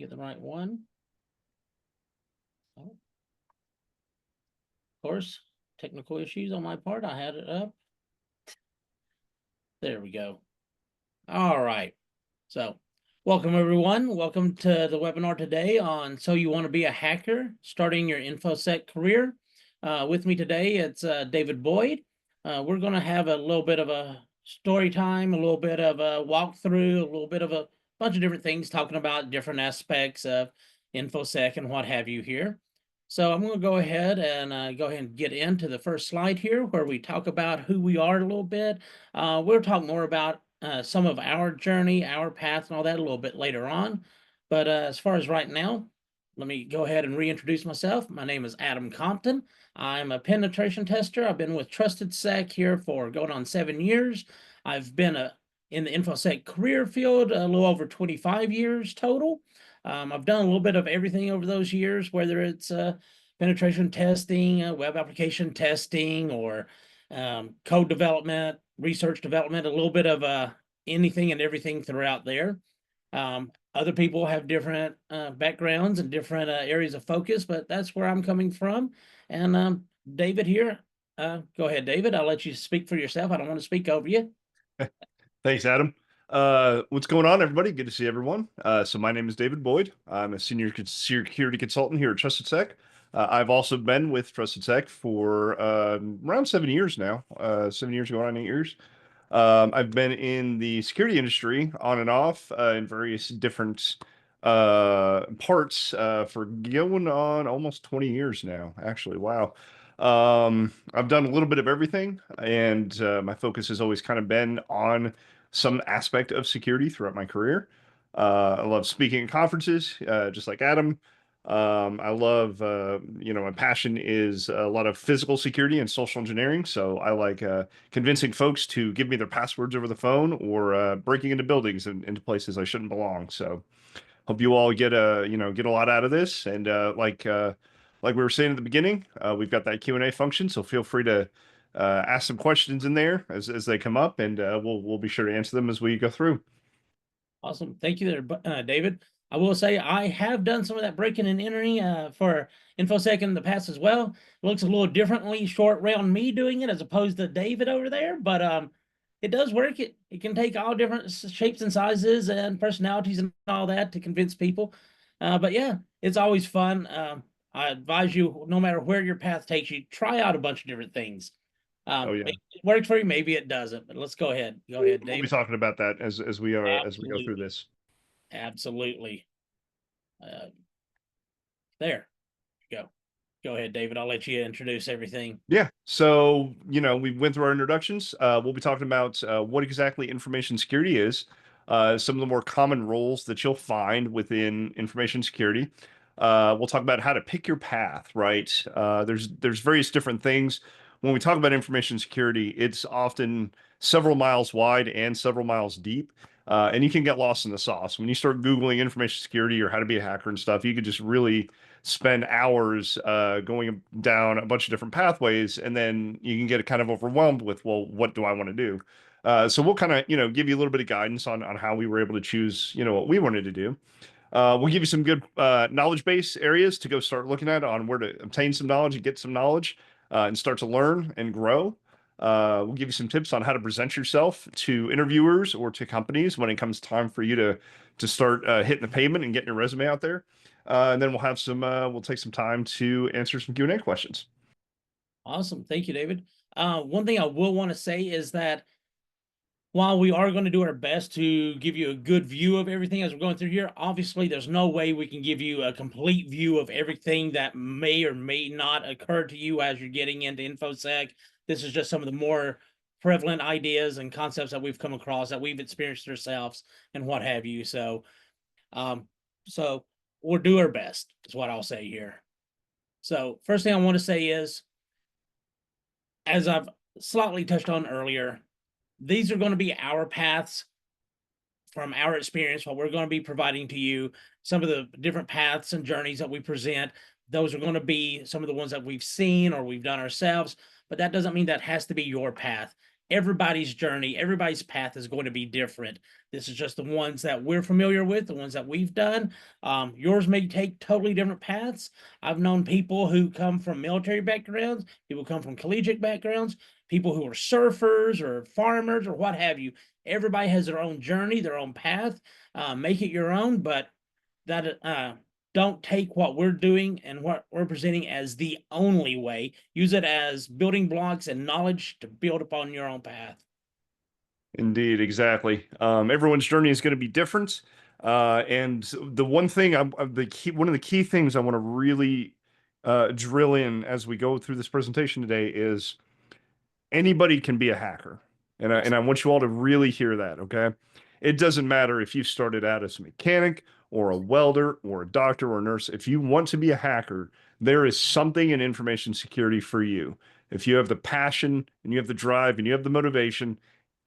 get the right one. Oh. Of course, technical issues on my part. I had it up. There we go. All right. So welcome everyone. Welcome to the webinar today on So You Want to Be a Hacker, Starting Your InfoSec Career. With me today, it's David Boyd. We're going to have a little bit of a story time, a little bit of a walkthrough, a little bit of a bunch of different things talking about different aspects of InfoSec and what have you here. So I'm going to go ahead and get into the first slide here where we talk about who we are a little bit. We'll talk more about some of our journey, our path, and all that a little bit later on. But as far as right now, let me go ahead and reintroduce myself. My name is Adam Compton. I'm a penetration tester. I've been with Trusted Sec here for going on 7 years. I've been in the InfoSec career field a little over 25 years total. I've done a little bit of everything over those years, whether it's penetration testing, web application testing, or code development, research development, a little bit of anything and everything throughout there. Other people have different backgrounds and different areas of focus, but that's where I'm coming from. And David here, go ahead, David. I'll let you speak for yourself. I don't want to speak over you. Thanks, Adam. What's going on, everybody? Good to see everyone. So my name is David Boyd. I'm a senior security consultant here at Trusted Sec. I've also been with Trusted Sec for around 7 years now, 7 years going on 8 years. I've been in the security industry on and off in various different parts for going on almost 20 years now, actually. Wow. I've done a little bit of everything, and my focus has always kind of been on some aspect of security throughout my career. I love speaking at conferences, just like Adam. I love, my passion is a lot of physical security and social engineering. So I like convincing folks to give me their passwords over the phone or breaking into buildings and into places I shouldn't belong. So hope you all get a lot out of this. And like we were saying at the beginning, we've got that Q&A function. So feel free to ask some questions in there as they come up, and we'll be sure to answer them as we go through. Awesome. Thank you there, David. I will say I have done some of that breaking and entering for InfoSec in the past as well. It looks a little differently short round me doing it as opposed to David over there, but it does work. It can take all different shapes and sizes and personalities and all that to convince people. But yeah, it's always fun. I advise you, no matter where your path takes you, try out a bunch of different things. Oh yeah, maybe it works for you, maybe it doesn't. But let's go ahead. Go ahead, David. We'll be talking about that as we go through this. Absolutely. There you go. Go ahead, David. I'll let you introduce everything. Yeah. So, we went through our introductions. We'll be talking about what exactly information security is, some of the more common roles that you'll find within information security. We'll talk about how to pick your path, right? There's various different things. When we talk about information security, it's often several miles wide and several miles deep. And you can get lost in the sauce. When you start Googling information security or how to be a hacker and stuff, you could just really spend hours going down a bunch of different pathways, and then you can get kind of overwhelmed with, well, what do I want to do? So we'll kind of, give you a little bit of guidance on how we were able to choose, what we wanted to do. We'll give you some good knowledge base areas to go start looking at on where to obtain some knowledge and get some knowledge and start to learn and grow. We'll give you some tips on how to present yourself to interviewers or to companies when it comes time for you to start hitting the pavement and getting your resume out there. And then we'll have we'll take some time to answer some Q&A questions. Awesome. Thank you, David. One thing I will want to say is that while we are going to do our best to give you a good view of everything as we're going through here, obviously there's no way we can give you a complete view of everything that may or may not occur to you as you're getting into InfoSec. This is just some of the more prevalent ideas and concepts that we've come across, that we've experienced ourselves and what have you. So we'll do our best is what I'll say here. So first thing I want to say is, as I've slightly touched on earlier, these are going to be our paths from our experience, what we're going to be providing to you. Some of the different paths and journeys that we present, those are going to be some of the ones that we've seen or we've done ourselves, but that doesn't mean that has to be your path. everybody's journey, everybody's path is going to be different. This is just the ones that we're familiar with, the ones that we've done. Yours may take totally different paths. I've known people who come from military backgrounds, people come from collegiate backgrounds, people who are surfers or farmers or what have you. Everybody has their own journey, their own path. Make it your own, but that don't take what we're doing and what we're presenting as the only way. Use it as building blocks and knowledge to build upon your own path. Indeed, exactly. Everyone's journey is going to be different. And the one thing one of the key things I want to really drill in as we go through this presentation today is anybody can be a hacker. Yes. And I want you all to really hear that, okay? It doesn't matter if you started out as a mechanic or a welder or a doctor or a nurse. If you want to be a hacker, there is something in information security for you. If you have the passion and you have the drive and you have the motivation,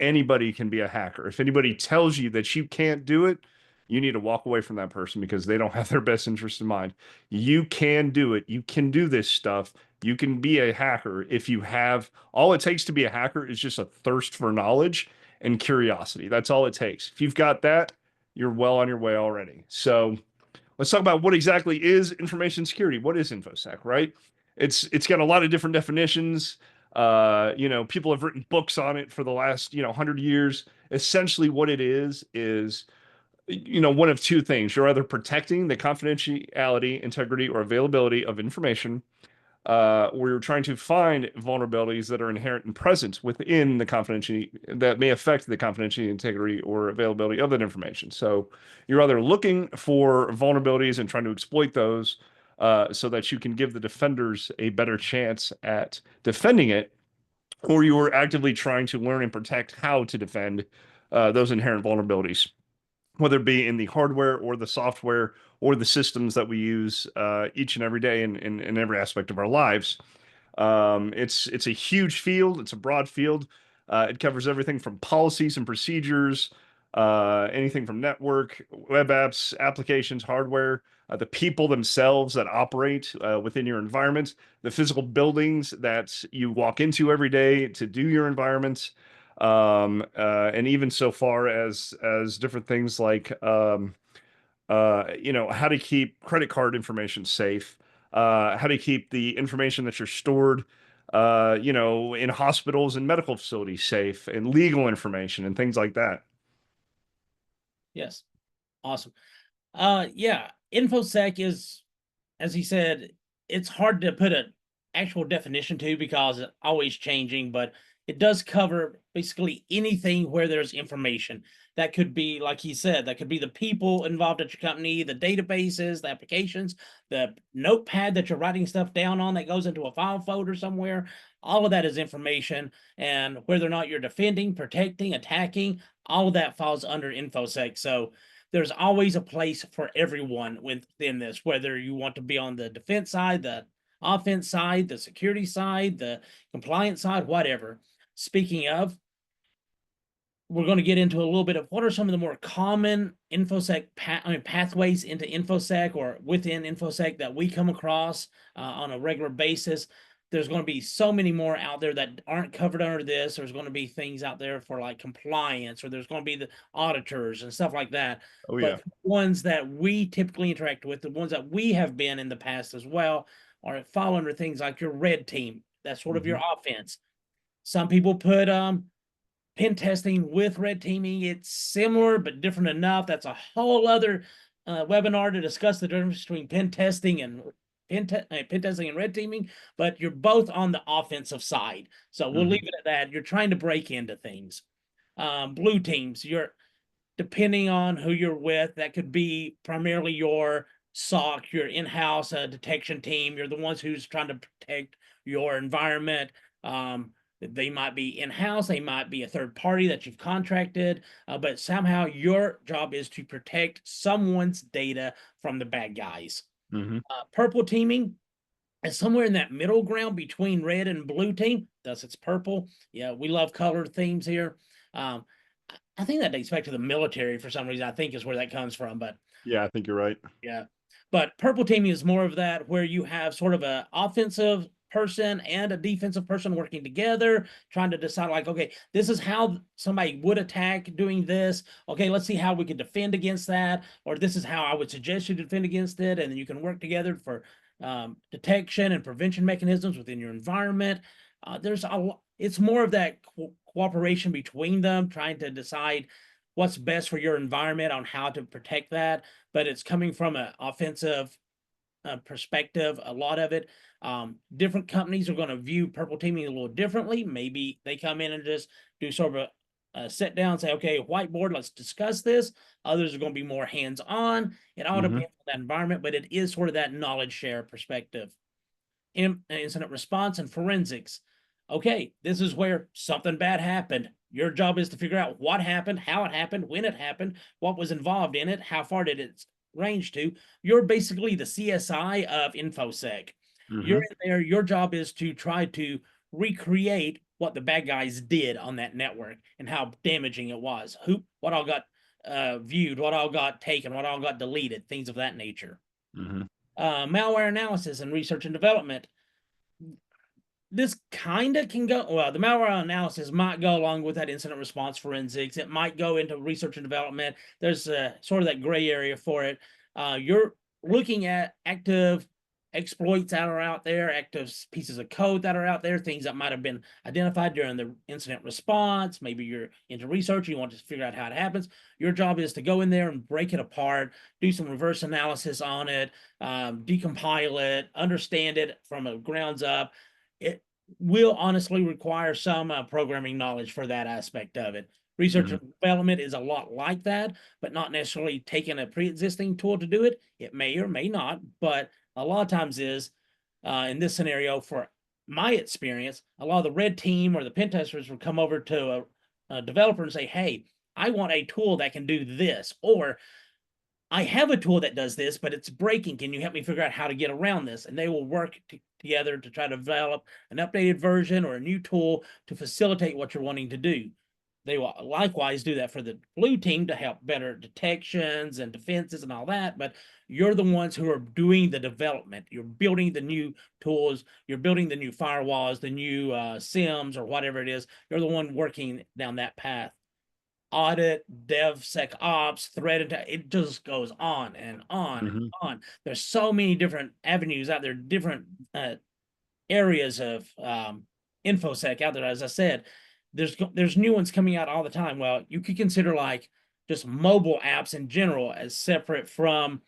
anybody can be a hacker. If anybody tells you that you can't do it, you need to walk away from that person because they don't have their best interest in mind. You can do it. You can do this stuff. You can be a hacker if you have all it takes to be a hacker is just a thirst for knowledge and curiosity. That's all it takes. If you've got that, you're well on your way already. So let's talk about what exactly is information security. What is InfoSec, right? It's got a lot of different definitions. People have written books on it for the last 100 years. Essentially, what it is one of two things. You're either protecting the confidentiality, integrity, or availability of information, where you're trying to find vulnerabilities that are inherent and present within the confidentiality that may affect the confidentiality, integrity, or availability of that information. So you're either looking for vulnerabilities and trying to exploit those so that you can give the defenders a better chance at defending it, or you are actively trying to learn and protect how to defend those inherent vulnerabilities, whether it be in the hardware or the software or the systems that we use each and every day in every aspect of our lives. It's a huge field. It's a broad field. It covers everything from policies and procedures, anything from network, web apps, applications, hardware, the people themselves that operate within your environment, the physical buildings that you walk into every day to do your environments, and even so far as different things like how to keep credit card information safe, how to keep the information that you're stored, in hospitals and medical facilities safe, and legal information and things like that. Yes. Awesome. Yeah, InfoSec is, as he said, it's hard to put an actual definition to because it's always changing, but it does cover basically anything where there's information. That could be, like he said, that could be the people involved at your company, the databases, the applications, the notepad that you're writing stuff down on that goes into a file folder somewhere. All of that is information. And whether or not you're defending, protecting, attacking, all of that falls under InfoSec. So there's always a place for everyone within this, whether you want to be on the defense side, the offense side, the security side, the compliance side, whatever. Speaking of, we're going to get into a little bit of what are some of the more common InfoSec pathways into InfoSec or within InfoSec that we come across on a regular basis. There's going to be so many more out there that aren't covered under this. There's going to be things out there for like compliance, or there's going to be the auditors and stuff like that. Oh yeah. But ones that we typically interact with, the ones that we have been in the past as well, are fall under things like your red team. That's sort of your offense. Some people put pen testing with red teaming. It's similar but different enough. That's a whole other webinar to discuss the difference between pen testing and pen testing and red teaming, but you're both on the offensive side. So we'll leave it at that. You're trying to break into things. Blue teams, you're depending on who you're with, that could be primarily your SOC, your in-house detection team. You're the ones who's trying to protect your environment. They might be in-house, they might be a third party that you've contracted, but somehow your job is to protect someone's data from the bad guys. Purple teaming is somewhere in that middle ground between red and blue team, thus it's purple. Yeah, we love color themes here. I think that dates back to the military for some reason, I think is where that comes from, but Yeah, I think you're right. yeah. But purple teaming is more of that where you have sort of a offensive person and a defensive person working together, trying to decide like, okay, this is how somebody would attack doing this. Okay, let's see how we can defend against that, or this is how I would suggest you defend against it. And then you can work together for detection and prevention mechanisms within your environment. It's more of that cooperation between them, trying to decide what's best for your environment on how to protect that. But it's coming from an offensive perspective, a lot of it. Different companies are going to view purple teaming a little differently. Maybe they come in and just do sort of a sit down, say, okay, whiteboard, let's discuss this. Others are going to be more hands-on. It all depends on that environment, but it is sort of that knowledge share perspective. Incident response and forensics. Okay, this is where something bad happened. Your job is to figure out what happened, how it happened, when it happened, what was involved in it, how far did it range to. You're basically the CSI of InfoSec. You're in there. Your job is to try to recreate what the bad guys did on that network and how damaging it was. What all got viewed, what all got taken, what all got deleted, things of that nature. Malware analysis and research and development. This kind of can go, well, the malware analysis might go along with that incident response forensics. It might go into research and development. There's sort of that gray area for it. You're looking at active exploits that are out there, active pieces of code that are out there, things that might have been identified during the incident response. Maybe you're into research, you want to figure out how it happens. Your job is to go in there and break it apart, do some reverse analysis on it, decompile it, understand it from a grounds up. It will honestly require some programming knowledge for that aspect of it. Research and development is a lot like that, but not necessarily taking a pre-existing tool to do it. It may or may not, but a lot of times is in this scenario, for my experience, a lot of the red team or the pen testers will come over to a developer and say, hey, I want a tool that can do this, or I have a tool that does this, but it's breaking. Can you help me figure out how to get around this? And they will work together to try to develop an updated version or a new tool to facilitate what you're wanting to do. They will likewise do that for the blue team to help better detections and defenses and all that. But you're the ones who are doing the development. You're building the new tools. You're building the new firewalls, the new SIMs or whatever it is. You're the one working down that path. Audit, DevSecOps, threat attack, it just goes on and on and on. There's so many different avenues out there, different areas of InfoSec out there. As I said, there's new ones coming out all the time. Well, you could consider like just mobile apps in general as separate from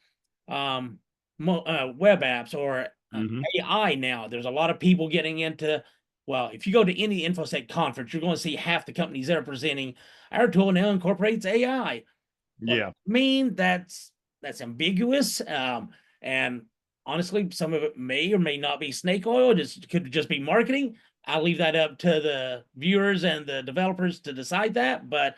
web apps or AI now. There's a lot of people getting into, well, if you go to any InfoSec conference, you're going to see half the companies that are presenting, our tool now incorporates AI. Yeah. I mean, that's ambiguous. And honestly, some of it may or may not be snake oil. Could just be marketing. I'll leave that up to the viewers and the developers to decide that. But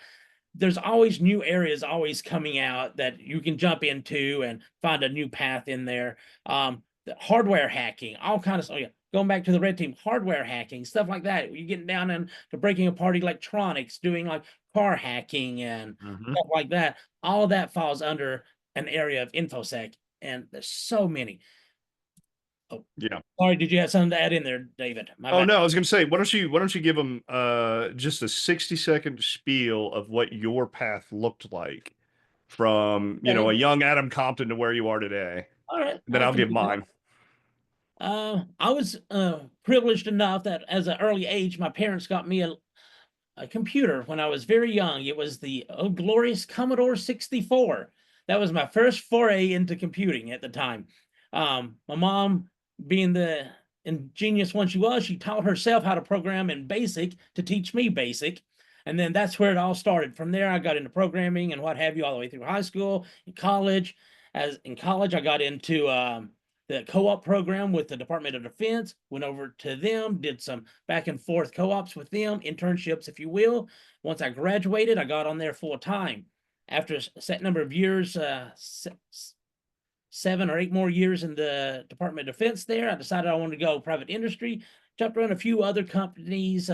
there's always new areas always coming out that you can jump into and find a new path in there. The hardware hacking, all kind of stuff. Yeah, going back to the red team, hardware hacking, stuff like that. You're getting down into breaking apart electronics, doing like car hacking and stuff like that. All of that falls under an area of InfoSec, and there's so many. Oh, yeah. Sorry, did you have something to add in there, David? No, I was gonna say, why don't you give them just a 60-second spiel of what your path looked like from a young Adam Compton to where you are today. All right. Then I'll give mine. I was privileged enough that as an early age, my parents got me a computer when I was very young. It was the glorious Commodore 64. That was my first foray into computing at the time. My mom, being the ingenious one she was, she taught herself how to program in BASIC to teach me BASIC. And then that's where it all started. From there, I got into programming and what have you all the way through high school, in college. In college, I got into the co-op program with the Department of Defense, went over to them, did some back and forth co-ops with them, internships, if you will. Once I graduated, I got on there full time. After a set number of years, 7 or 8 more years in the Department of Defense there, I decided I wanted to go private industry, jumped around a few other companies,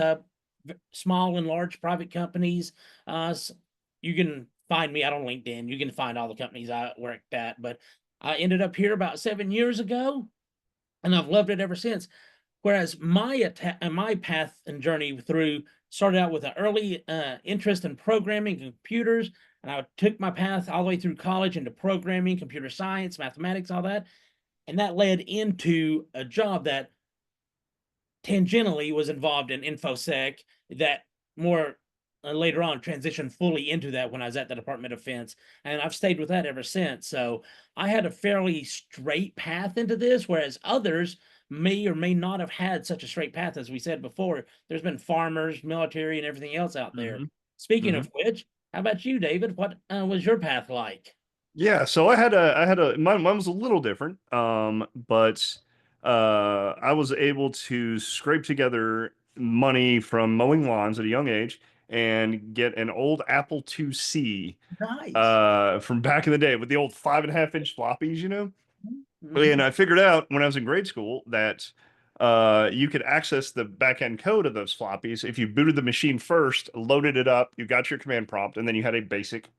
small and large private companies. You can find me out on LinkedIn. You can find all the companies I worked at, but I ended up here about 7 years ago, and I've loved it ever since. Whereas my path and journey through started out with an early interest in programming and computers, and I took my path all the way through college into programming, computer science, mathematics, all that, and that led into a job that tangentially was involved in InfoSec that more later on transitioned fully into that when I was at the Department of Defense. And I've stayed with that ever since. So I had a fairly straight path into this, whereas others may or may not have had such a straight path. As we said before, there's been farmers, military, and everything else out there. Hmm. Speaking Hmm. of which, how about you, David? What was your path like? Yeah, so I had a mine was a little different. But I was able to scrape together money from mowing lawns at a young age and get an old Apple IIc Nice. from back in the day with the old 5.5 inch floppies, you know. And Mhm. I figured out when I was in grade school that you could access the back end code of those floppies if you booted the machine first, loaded it up, you got your command prompt, and then you had a basic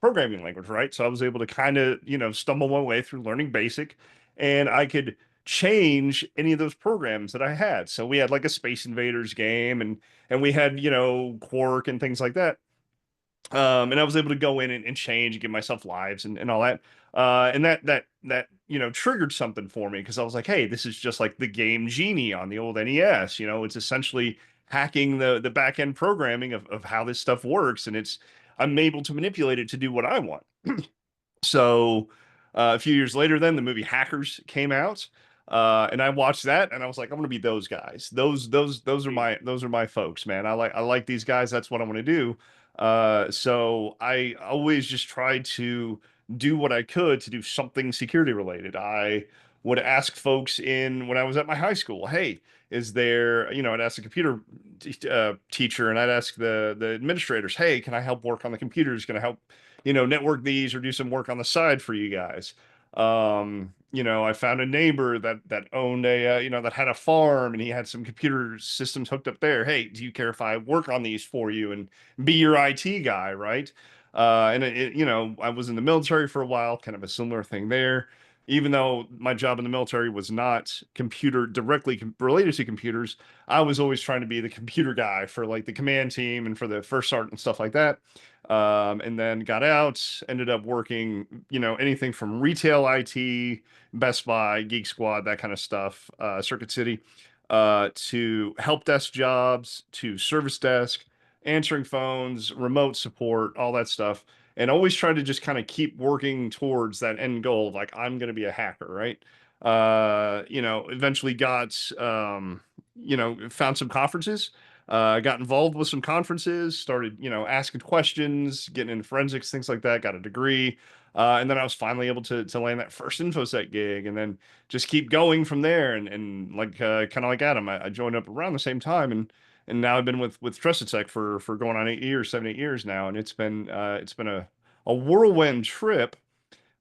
programming language, right? So I was able to kind of, stumble my way through learning basic, and I could change any of those programs that I had. So we had like a Space Invaders game, and we had, Quark and things like that. And I was able to go in and change and give myself lives and all that. And that triggered something for me because I was like, hey, this is just like the game Genie on the old NES. It's essentially hacking the back end programming of how this stuff works, and I'm able to manipulate it to do what I want. So a few years later, then the movie Hackers came out, and I watched that, and I was like, I'm gonna be those guys. Those are my folks, man. I like these guys. That's what I want to do. So I always just tried to do what I could to do something security related. I would ask folks in when I was at my high school, hey, is there, I'd ask the computer teacher, and I'd ask the administrators, hey, can I help work on the computers? Can I help network these or do some work on the side for you guys. I found a neighbor that owned that had a farm, and he had some computer systems hooked up there. Hey, do you care if I work on these for you and be your IT guy, right? And I was in the military for a while, kind of a similar thing there. Even though my job in the military was not computer directly related to computers, I was always trying to be the computer guy for like the command team and for the first sergeant and stuff like that. And then got out, ended up working, anything from retail IT, Best Buy, Geek Squad, that kind of stuff, Circuit City, to help desk jobs, to service desk, answering phones, remote support, all that stuff. And always try to just kind of keep working towards that end goal of like, I'm going to be a hacker, right? Eventually found some conferences, got involved with some conferences, started, asking questions, getting into forensics, things like that, got a degree. And then I was finally able to land that first InfoSec gig, and then just keep going from there. And like, kind of like Adam, I joined up around the same time, and now I've been with Trusted Sec for going on 8 years, 7, 8 years now. And it's been a whirlwind trip,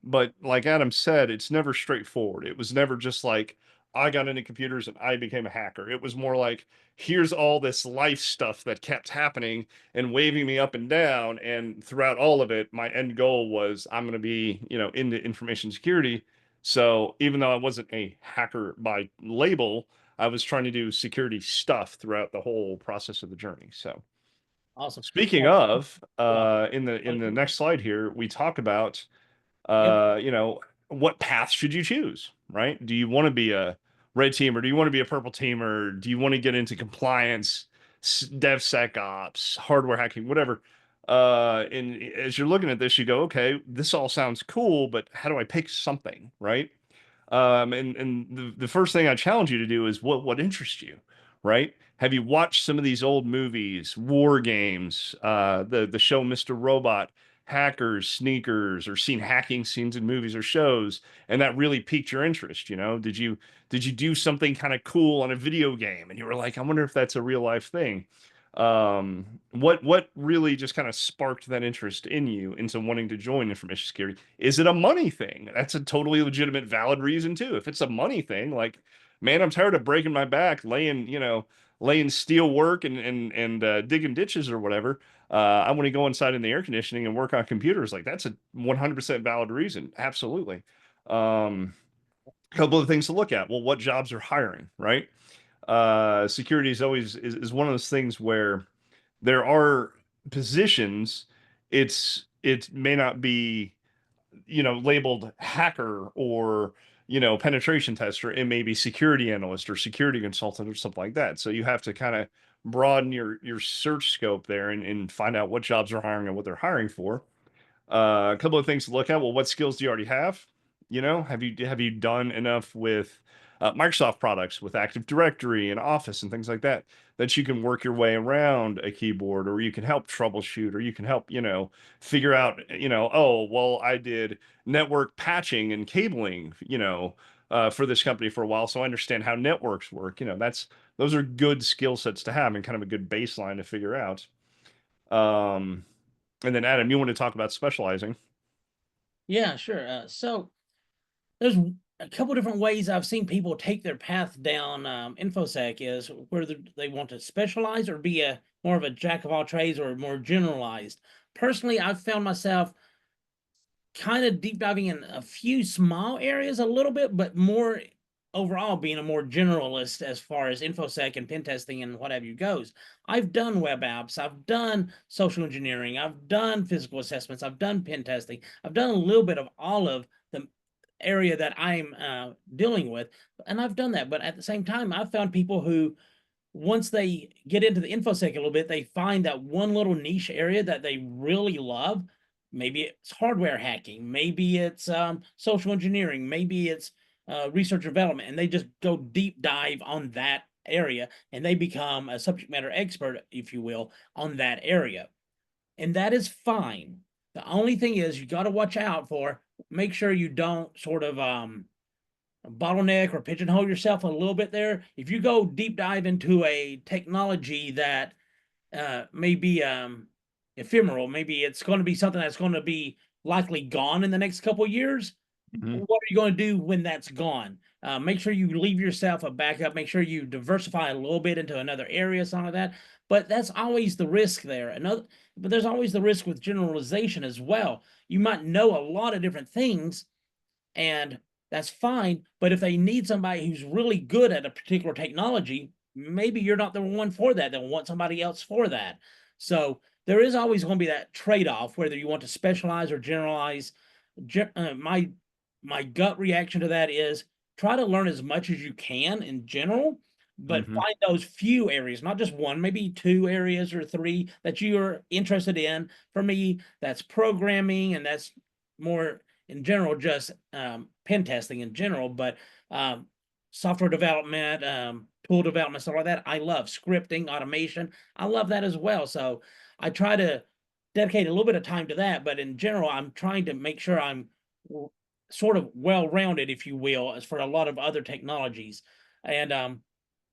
but like Adam said, it's never straightforward. It was never just like I got into computers and I became a hacker. It was more like here's all this life stuff that kept happening and waving me up and down. And throughout all of it, my end goal was I'm going to be, into information security. So even though I wasn't a hacker by label, I was trying to do security stuff throughout the whole process of the journey. So Awesome. speaking Well, of, yeah. in the next slide here, we talk about Yep. uh, you know, what path should you choose, right? Do you want to be a red team, or do you want to be a purple team, or do you want to get into compliance, DevSecOps, hardware hacking, whatever? And as you're looking at this, you go, okay, this all sounds cool, but how do I pick something, right? And the first thing I challenge you to do is what interests you, right? Have you watched some of these old movies, war games, the show Mr. Robot, hackers, sneakers, or seen hacking scenes in movies or shows, and that really piqued your interest? Did you do something kind of cool on a video game, and you were like, I wonder if that's a real life thing? What really just kind of sparked that interest in you into wanting to join information security? Is it a money thing? That's a totally legitimate, valid reason too. If it's a money thing, like, man, I'm tired of breaking my back, laying steel work and digging ditches or whatever. I want to go inside in the air conditioning and work on computers. Like, that's a 100% valid reason. Absolutely. A couple of things to look at. Well, what jobs are hiring, right? Security is always is one of those things where there are positions. It may not be, labeled hacker or, penetration tester. It may be security analyst or security consultant or something like that. So you have to kind of broaden your search scope there and find out what jobs are hiring and what they're hiring for. A couple of things to look at. Well, what skills do you already have? Have you done enough with Microsoft products, with Active Directory and Office and things like that, that you can work your way around a keyboard, or you can help troubleshoot, or you can help, figure out, oh, well, I did network patching and cabling, for this company for a while, so I understand how networks work. Those are good skill sets to have and kind of a good baseline to figure out. Um, and then Adam, you want to talk about specializing? Yeah, sure. So there's a couple different ways I've seen people take their path down. InfoSec is whether they want to specialize or be a more of a jack of all trades or more generalized. Personally, I've found myself kind of deep diving in a few small areas a little bit, but more overall being a more generalist as far as InfoSec and pen testing and what have you goes. I've done web apps, I've done social engineering, I've done physical assessments, I've done pen testing, I've done a little bit of all of the area that I'm dealing with, and I've done that. But at the same time, I've found people who, once they get into the InfoSec a little bit, they find that one little niche area that they really love. Maybe it's hardware hacking, maybe it's social engineering, maybe it's research and development, and they just go deep dive on that area and they become a subject matter expert, if you will, on that area. And that is fine. The only thing is you got to watch out for, make sure you don't sort of bottleneck or pigeonhole yourself a little bit there. If you go deep dive into a technology that may be ephemeral, maybe it's going to be something that's going to be likely gone in the next couple of years, Mhm. what are you going to do when that's gone? Make sure you leave yourself a backup. Make sure you diversify a little bit into another area, something like that. But that's always the risk there. But there's always the risk with generalization as well. You might know a lot of different things, and that's fine. But if they need somebody who's really good at a particular technology, maybe you're not the one for that. They'll want somebody else for that. So there is always going to be that trade-off, whether you want to specialize or generalize. My gut reaction to that is try to learn as much as you can in general, but Mhm. find those few areas, not just one, maybe two areas or three that you are interested in. For me, that's programming, and that's more in general, just pen testing in general, but um, software development, tool development, stuff like that. I love scripting, automation. I love that as well. So I try to dedicate a little bit of time to that, but in general, I'm trying to make sure I'm sort of well-rounded, if you will, as for a lot of other technologies. And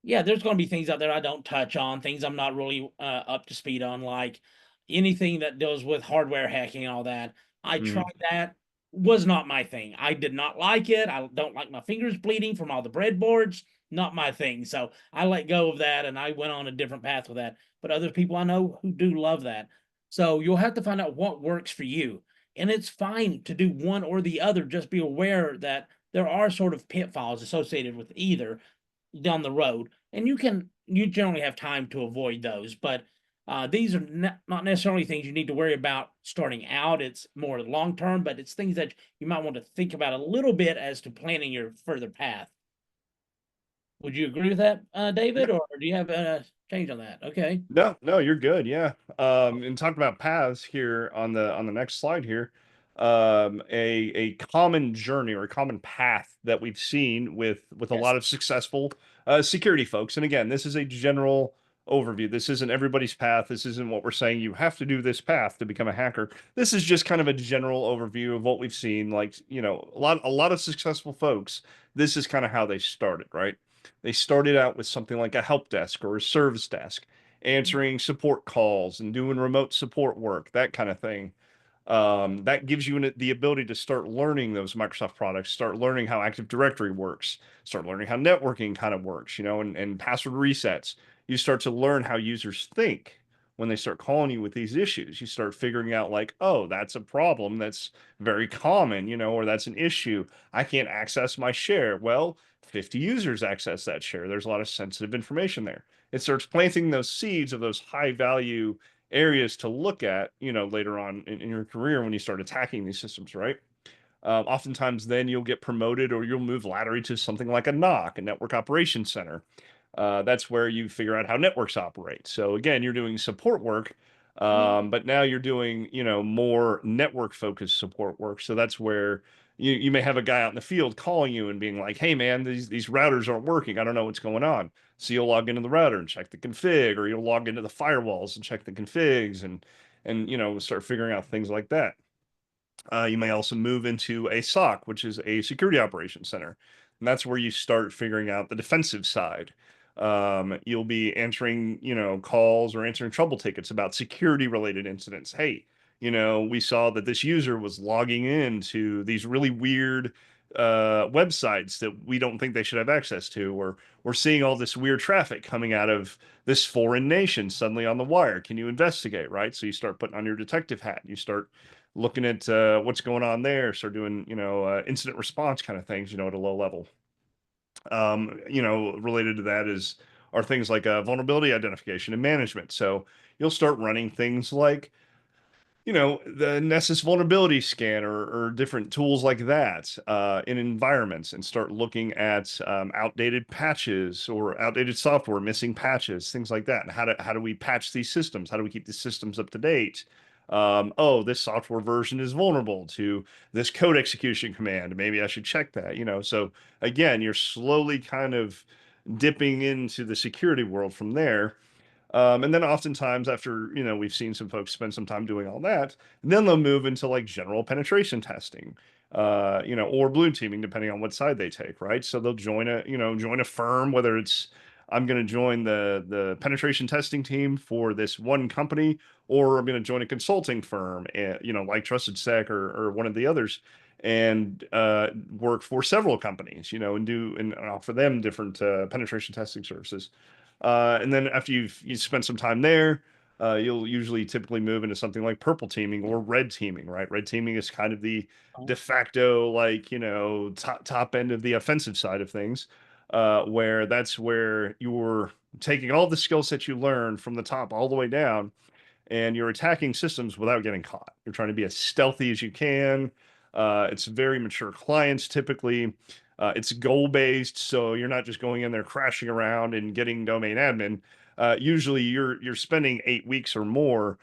yeah, there's going to be things out there I don't touch on, things I'm not really up to speed on, like anything that deals with hardware hacking and all that. I tried Mhm. that, was not my thing. I did not like it. I don't like my fingers bleeding from all the breadboards. Not my thing. So I let go of that and I went on a different path with that. But other people I know who do love that. So you'll have to find out what works for you. And it's fine to do one or the other. Just be aware that there are sort of pitfalls associated with either down the road, and you generally have time to avoid those. But these are not necessarily things you need to worry about starting out. It's more long term, but it's things that you might want to think about a little bit as to planning your further path. Would you agree with that, David, or do you have a change on that? Okay. No, no, you're good. Yeah. And talking about paths here on the next slide here, a common journey or a common path that we've seen with a Yes. lot of successful security folks. And again, this is a general overview. This isn't everybody's path. This isn't what we're saying. You have to do this path to become a hacker. This is just kind of a general overview of what we've seen. Like, a lot of successful folks. This is kind of how they started, right? They started out with something like a help desk or a service desk, answering support calls and doing remote support work, that kind of thing. That gives you the ability to start learning those Microsoft products, start learning how Active Directory works, start learning how networking kind of works, and password resets. You start to learn how users think, when they start calling you with these issues. You start figuring out like, oh, that's a problem that's very common, or that's an issue. I can't access my share. Well, 50 users access that share. There's a lot of sensitive information there. It starts planting those seeds of those high value areas to look at, later on in your career when you start attacking these systems, right? Oftentimes, then you'll get promoted or you'll move laterally to something like a NOC, a network operations center. That's where you figure out how networks operate. So again, you're doing support work, but now you're doing, more network focused support work. So that's where you may have a guy out in the field calling you and being like, "Hey man, these routers aren't working. I don't know what's going on." So you'll log into the router and check the config, or you'll log into the firewalls and check the configs and start figuring out things like that. You may also move into a SOC, which is a security operations center. And that's where you start figuring out the defensive side. You'll be answering, calls or answering trouble tickets about security related incidents. Hey, we saw that this user was logging into these really weird websites that we don't think they should have access to, or we're seeing all this weird traffic coming out of this foreign nation suddenly on the wire. Can you investigate? Right. So you start putting on your detective hat. You start looking at what's going on there, start doing, incident response kind of things, at a low level. Related to that are things like vulnerability identification and management. So you'll start running things like, the Nessus vulnerability scan or different tools like that in environments, and start looking at outdated patches or outdated software, missing patches, things like that. And how do we patch these systems? How do we keep these systems up to date? Oh, this software version is vulnerable to this code execution command. Maybe I should check that, So again, you're slowly kind of dipping into the security world from there. And then oftentimes after, we've seen some folks spend some time doing all that, and then they'll move into like general penetration testing, or blue teaming, depending on what side they take, right? So they'll join a firm, whether it's I'm going to join the penetration testing team for this one company, or I'm going to join a consulting firm, like Trusted Sec or one of the others, and work for several companies, and offer them different penetration testing services. And then after you spent some time there, you'll usually typically move into something like purple teaming or red teaming, right? Red teaming is kind of the de facto, like, top end of the offensive side of things, where that's where you're taking all the skill sets you learn from the top all the way down, and you're attacking systems without getting caught. You're trying to be as stealthy as you can. It's very mature clients typically. It's goal based, so you're not just going in there crashing around and getting domain admin. Usually, you're spending 8 weeks or more,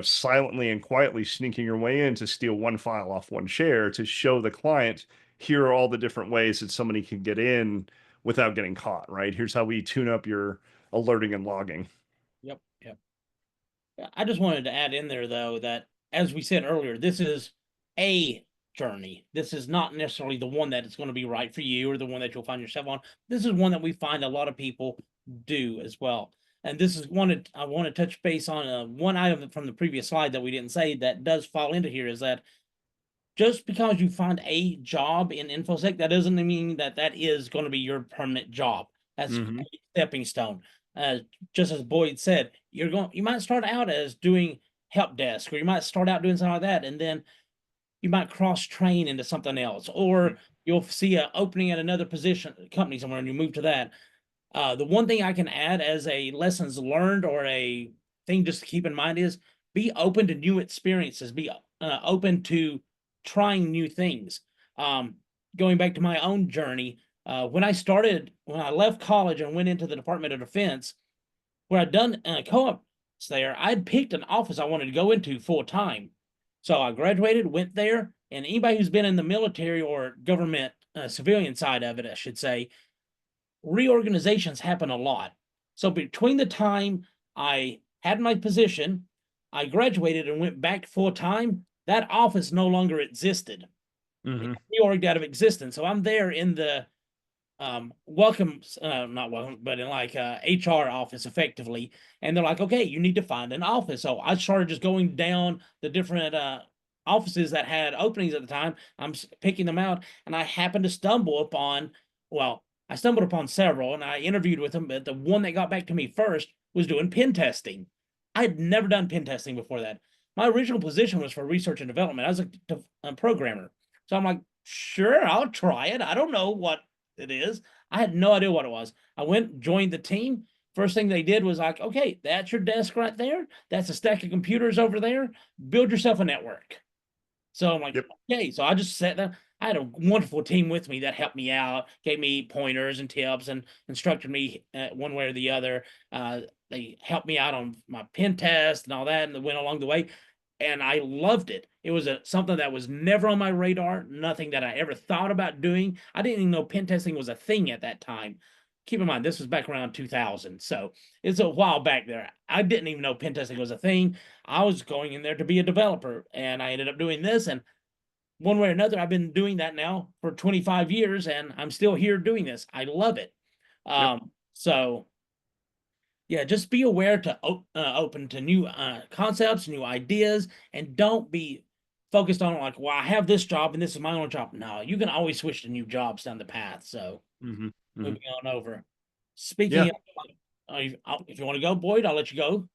silently and quietly sneaking your way in to steal one file off one share to show the client, here are all the different ways that somebody can get in without getting caught. Right? Here's how we tune up your alerting and logging. Yep. Yep. Yeah, I just wanted to add in there though that, as we said earlier, this is a journey. This is not necessarily the one that is going to be right for you or the one that you'll find yourself on. This is one that we find a lot of people do as well. And this is I want to touch base on one item from the previous slide that we didn't say that does fall into here, is that just because you find a job in InfoSec, that doesn't mean that that is going to be your permanent job. That's Mm-hmm. a stepping stone. Just as Boyd said, you might start out as doing help desk, or you might start out doing something like that, and then you might cross train into something else, or you'll see an opening at another position company somewhere and you move to that. The one thing I can add as a lessons learned or a thing just to keep in mind is be open to new experiences, be open to trying new things. Going back to my own journey, when I left college and went into the Department of Defense, where I'd done co-ops there, I'd picked an office I wanted to go into full time. So I graduated, went there, and anybody who's been in the military or government civilian side of it, I should say, reorganizations happen a lot. So between the time I had my position, I graduated and went back full time, that office no longer existed. It Mm-hmm. reorged out of existence. So I'm there in the welcome, not welcome, but in like HR office effectively. And they're like, okay, you need to find an office. So I started just going down the different offices that had openings at the time. I'm picking them out, and I happened to stumble upon, well, I stumbled upon several, and I interviewed with them, but the one that got back to me first was doing pen testing. I had never done pen testing before that. My original position was for research and development. I was a programmer. So I'm like, sure, I'll try it. I don't know what it is. I had no idea what it was. I went, joined the team. First thing they did was like, okay, that's your desk right there. That's a stack of computers over there. Build yourself a network. So I'm like, Yep. okay. So I just sat there. I had a wonderful team with me that helped me out, gave me pointers and tips, and instructed me one way or the other. They helped me out on my pen test and all that, and they went along the way. And I loved it. It was something that was never on my radar, nothing that I ever thought about doing. I didn't even know pen testing was a thing at that time. Keep in mind, this was back around 2000. So it's a while back there. I didn't even know pen testing was a thing. I was going in there to be a developer, and I ended up doing this. And one way or another, I've been doing that now for 25 years, and I'm still here doing this. I love it. Yep. So yeah, just be aware to open to new concepts, new ideas, and don't be focused on like, well, I have this job and this is my own job. No, you can always switch to new jobs down the path. So Hmm. Hmm. moving on over. Speaking Yeah. of, if you want to go, Boyd, I'll let you go.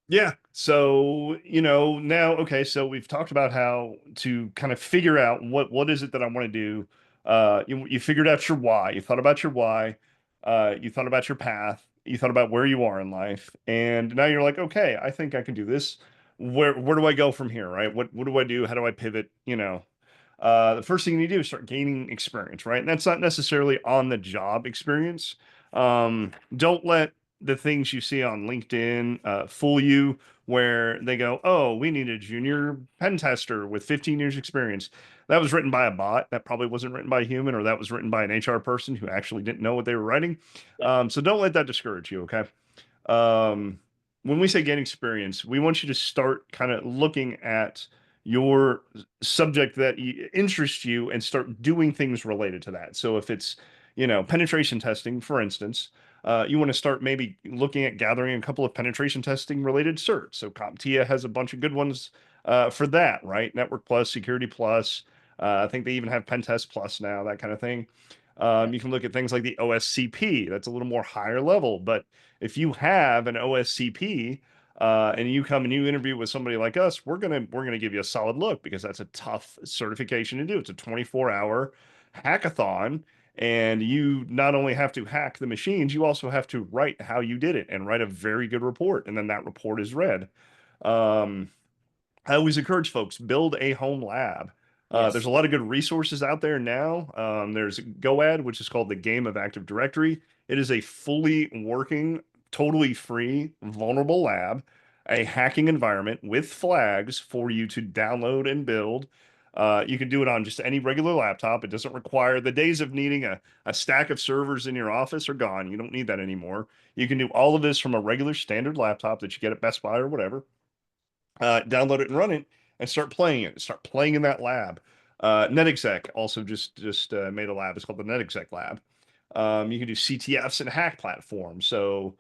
Yeah. So, now, okay, so we've talked about how to kind of figure out what is it that I want to do. You figured out your why. You thought about your why. You thought about your path. You thought about where you are in life. And now you're like, okay, I think I can do this. Where do I go from here, right? What do I do? How do I pivot? The first thing you do is start gaining experience, right? And that's not necessarily on the job experience. Don't let the things you see on LinkedIn fool you, where they go, "Oh, we need a junior pen tester with 15 years experience." That was written by a bot. That probably wasn't written by a human, or that was written by an HR person who actually didn't know what they were writing. Yeah. So don't let that discourage you. Okay. um, when we say gain experience, we want you to start kind of looking at your subject that interests you and start doing things related to that. So if it's, penetration testing, for instance, you want to start maybe looking at gathering a couple of penetration testing related certs. So CompTIA has a bunch of good ones for that, right? Network Plus, Security Plus. I think they even have Pen Test Plus now, that kind of thing. You can look at things like the OSCP. That's a little more higher level, but if you have an OSCP and you come and you interview with somebody like us, we're gonna give you a solid look because that's a tough certification to do. It's a 24-hour hackathon, and you not only have to hack the machines, you also have to write how you did it and write a very good report, and then that report is read. Um, I always encourage folks, build a home lab. There's Yes. a lot of good resources out there now. There's GoAd, which is called the Game of Active Directory. It is a fully working, totally free, vulnerable lab, a hacking environment with flags for you to download and build. You can do it on just any regular laptop. It doesn't require the days of needing a stack of servers in your office are gone. You don't need that anymore. You can do all of this from a regular standard laptop that you get at Best Buy or whatever. Download it and run it and start playing it. Start playing in that lab. NetExec also just made a lab. It's called the NetExec Lab. You can do CTFs and hack platforms. So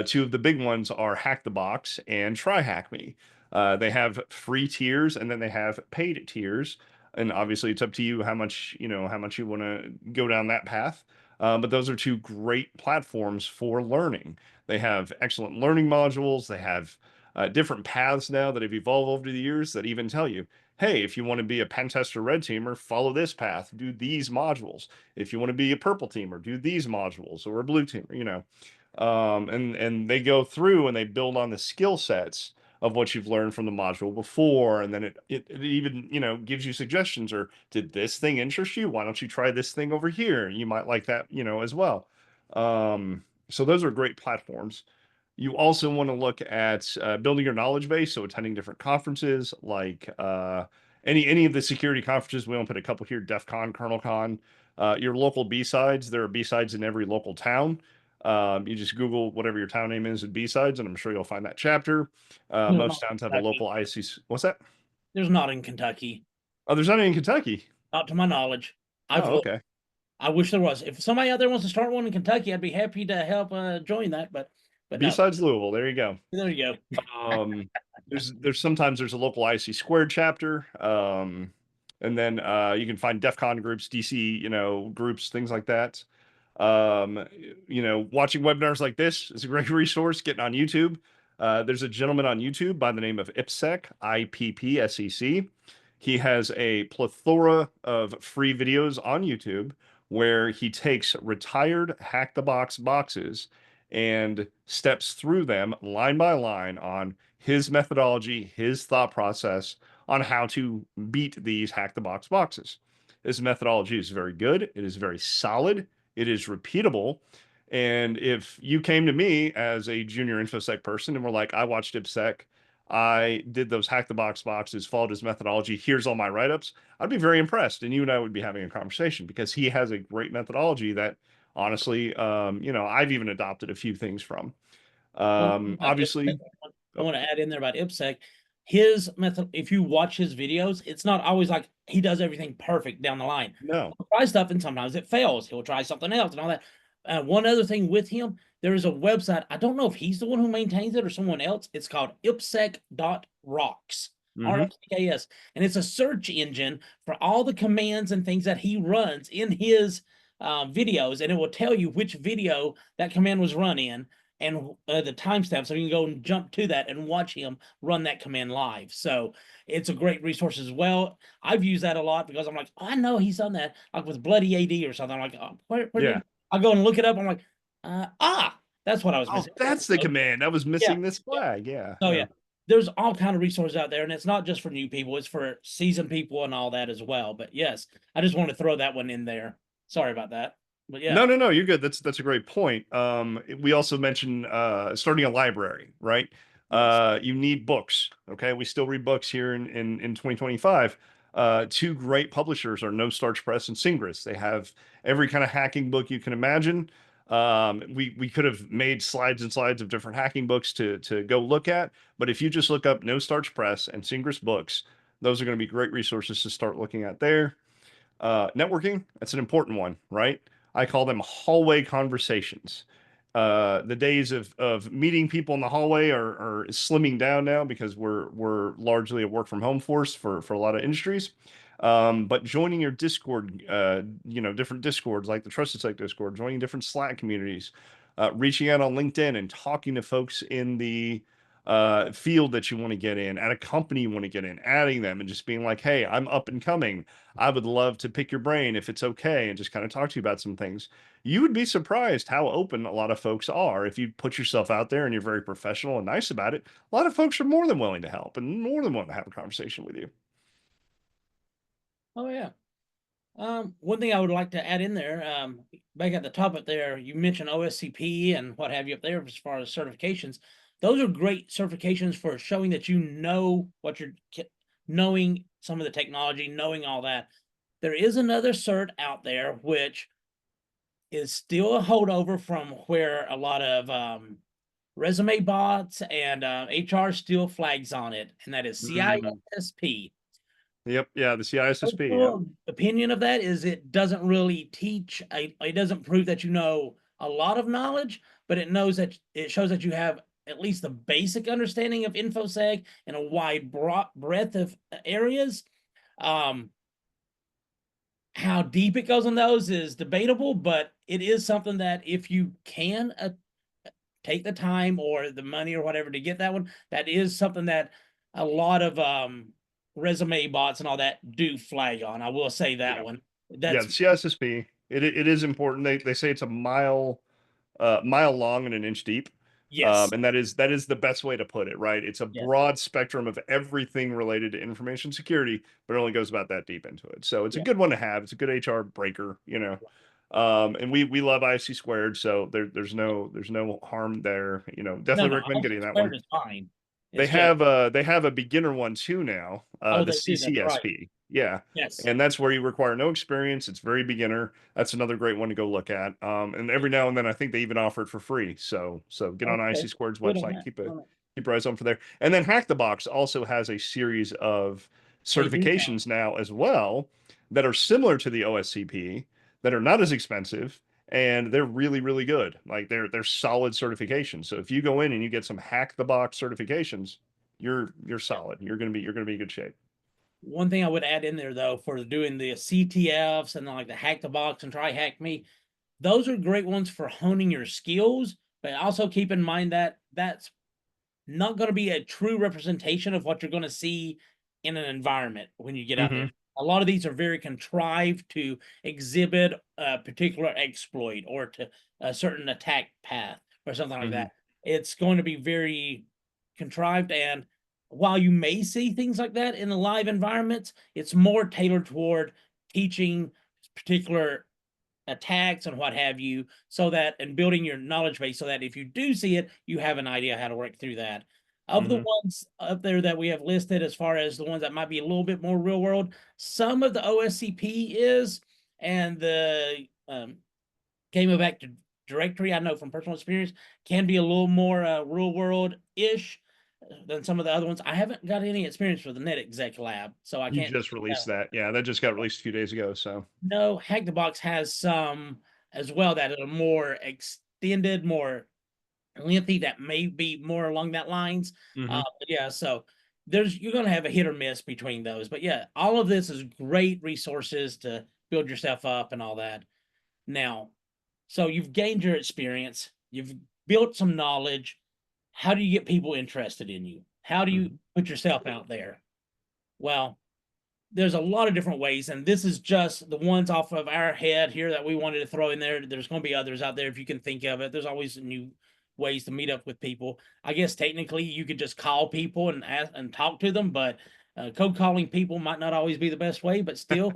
two of the big ones are Hack the Box and Try Hack Me. They have free tiers and then they have paid tiers. And obviously, it's up to you how much you want to go down that path. But those are two great platforms for learning. They have excellent learning modules. They have different paths now that have evolved over the years that even tell you, hey, if you want to be a pen tester red teamer, follow this path, do these modules. If you want to be a purple teamer, do these modules, or a blue teamer. And they go through and they build on the skill sets of what you've learned from the module before, and then it even gives you suggestions, or did this thing interest you? Why don't you try this thing over here? You might like that as well. So those are great platforms. You also want to look at building your knowledge base, so attending different conferences, like any of the security conferences. We want to put a couple here: DEF CON, KernelCon, your local B-sides. There are B-sides in every local town. You just Google whatever your town name is at B-sides, and I'm sure you'll find that chapter. There's Most not towns have a in Kentucky. local IC. What's that? There's not in Kentucky, Oh, there's not any in Kentucky. not to my knowledge. I've Oh, looked. okay. I wish there was. If somebody out there wants to start one in Kentucky, I'd be happy to help join that. But no. B-sides Louisville. There you go. There you go. Um, there's sometimes there's a local IC squared chapter. And then you can find DEF CON groups, DC, groups, things like that. Um, Watching webinars like this is a great resource. Getting on YouTube. There's a gentleman on YouTube by the name of IPSec, IPPSEC. He has a plethora of free videos on YouTube where he takes retired hack the box boxes and steps through them line by line on his methodology, his thought process on how to beat these hack the box boxes. His methodology is very good. It is very solid. It is repeatable. And if you came to me as a junior InfoSec person and were like, I watched IPSec, I did those hack the box boxes, followed his methodology, here's all my write ups, I'd be very impressed. And you and I would be having a conversation because he has a great methodology that honestly, I've even adopted a few things from. Well, Obviously, I oh, want to add in there about IPSec. His method, if you watch his videos, it's not always like he does everything perfect down the line. no. He'll try stuff and sometimes it fails. He'll try something else and all that. One other thing with him, there is a website. I don't know if he's the one who maintains it or someone else. It's called ipsec.rocks. Mm-hmm. ROCKS. And it's a search engine for all the commands and things that he runs in his videos. And it will tell you which video that command was run in and the timestamp, so you can go and jump to that and watch him run that command live. So it's a great resource as well. I've used that a lot because I'm like, oh, I know he's done that, like with Bloody AD or something. I'm like, oh, where Yeah. did I go and look it up? I'm like, that's what I was Oh, missing. that's the command. I was Yeah, missing this yeah. flag. Yeah. So Yeah. yeah, there's all kind of resources out there, and it's not just for new people; it's for seasoned people and all that as well. But yes, I just want to throw that one in there. Sorry about that, but yeah, No, no, no, you're good. That's a great point. We also mentioned starting a library, right? yes. You need books. Okay, we still read books here in 2025. Two great publishers are No Starch Press and Singress. They have every kind of hacking book you can imagine. We could have made slides and slides of different hacking books to go look at, but if you just look up No Starch Press and Singress books, those are going to be great resources to start looking at there. Networking, that's an important one, right? I call them hallway conversations. The days of meeting people in the hallway are slimming down now because we're largely a work from home force for a lot of industries. But joining your Discord, different Discords like the Trusted Sec Discord, joining different Slack communities, reaching out on LinkedIn and talking to folks in the field that you want to get in, at a company you want to get in, adding them and just being like, hey, I'm up and coming. I would love to pick your brain if it's okay and just kind of talk to you about some things. You would be surprised how open a lot of folks are. If you put yourself out there and you're very professional and nice about it, a lot of folks are more than willing to help and more than willing to have a conversation with you. Oh yeah. One thing I would like to add in there, back at the top up there, you mentioned OSCP and what have you up there as far as certifications. Those are great certifications for showing that you know what you're knowing some of the technology, knowing all that. There is another cert out there which is still a holdover from where a lot of resume bots and HR still flags on it, and that is Mm. CISSP. Yep. Yeah. The CISSP. Yep. Personal opinion of that is it doesn't really teach, it doesn't prove that you know a lot of knowledge, but it knows that it shows that you have at least the basic understanding of InfoSec in a wide breadth of areas. Um, how deep it goes in those is debatable, but it is something that if you can take the time or the money or whatever to get that one, that is something that a lot of resume bots and all that do flag on. I will say that Yeah. one. Yeah. That's The CISSP. It is important. They say it's a mile long and an inch deep. yes, And that is the best way to put it, right? It's a yes, broad spectrum of everything related to information security, but it only goes about that deep into it. So it's a yeah. good one to have. It's a good HR breaker, you know. And we love IC squared, so there's no harm there. You know, No, definitely no, recommend getting that one. squared is fine. They It's just have a beginner one too now, oh, the they do. That's right. CCSP. Yeah. Yes. And that's where you require no experience. It's very beginner. That's another great one to go look at. And every now and then I think they even offer it for free. So get on Okay. IC Squared's Good on website, that. Good on that. keep your eyes on for there. And then Hack the Box also has a series of They do now. certifications now as well that are similar to the OSCP that are not as expensive and they're really really good. Like they're solid certifications. So if you go in and you get some Hack the Box certifications, you're solid. You're gonna be in good shape. One thing I would add in there though for doing the CTFs and like the hack the box and try hack me, those are great ones for honing your skills, but also keep in mind that that's not going to be a true representation of what you're going to see in an environment when you get out there. Hmm. A lot of these are very contrived to exhibit a particular exploit or to a certain attack path or something like Hmm. that. It's going to be very contrived. And while you may see things like that in the live environments, it's more tailored toward teaching particular attacks and what have you, so that and building your knowledge base so that if you do see it, you have an idea how to work through that. Of the Hmm. ones up there that we have listed, as far as the ones that might be a little bit more real world, some of the OSCP is, and the Game of Active Directory, I know from personal experience, can be a little more real world ish than some of the other ones. I haven't got any experience with the Net Exec Lab, so I You can't. just released that. Yeah, that just got released a few days ago. So. No, Hack the Box has some as well that are more extended, more lengthy, that may be more along that lines. Hmm. But yeah, so you're gonna have a hit or miss between those. But yeah, all of this is great resources to build yourself up and all that. Now, so you've gained your experience, you've built some knowledge. How do you get people interested in you? How do you Hmm. put yourself out there? Well, there's a lot of different ways, and this is just the ones off of our head here that we wanted to throw in there. There's going to be others out there if you can think of it. There's always new ways to meet up with people. I guess technically you could just call people and ask and talk to them, but code calling people might not always be the best way. But still,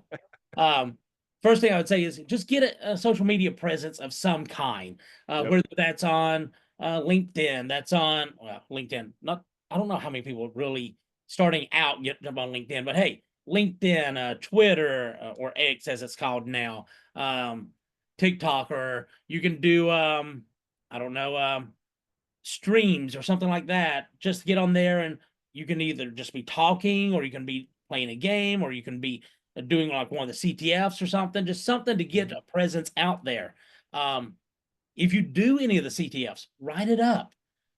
um, first thing I would say is just get a social media presence of some kind, Yep. whether that's on LinkedIn, that's on well, LinkedIn. Not I don't know how many people really starting out get up on LinkedIn, but hey, LinkedIn, Twitter, or X as it's called now, TikTok, or you can do I don't know, streams or something like that. Just get on there and you can either just be talking or you can be playing a game or you can be doing like one of the CTFs or something, just something to get Mhm. a presence out there. Um, if you do any of the CTFs, write it up.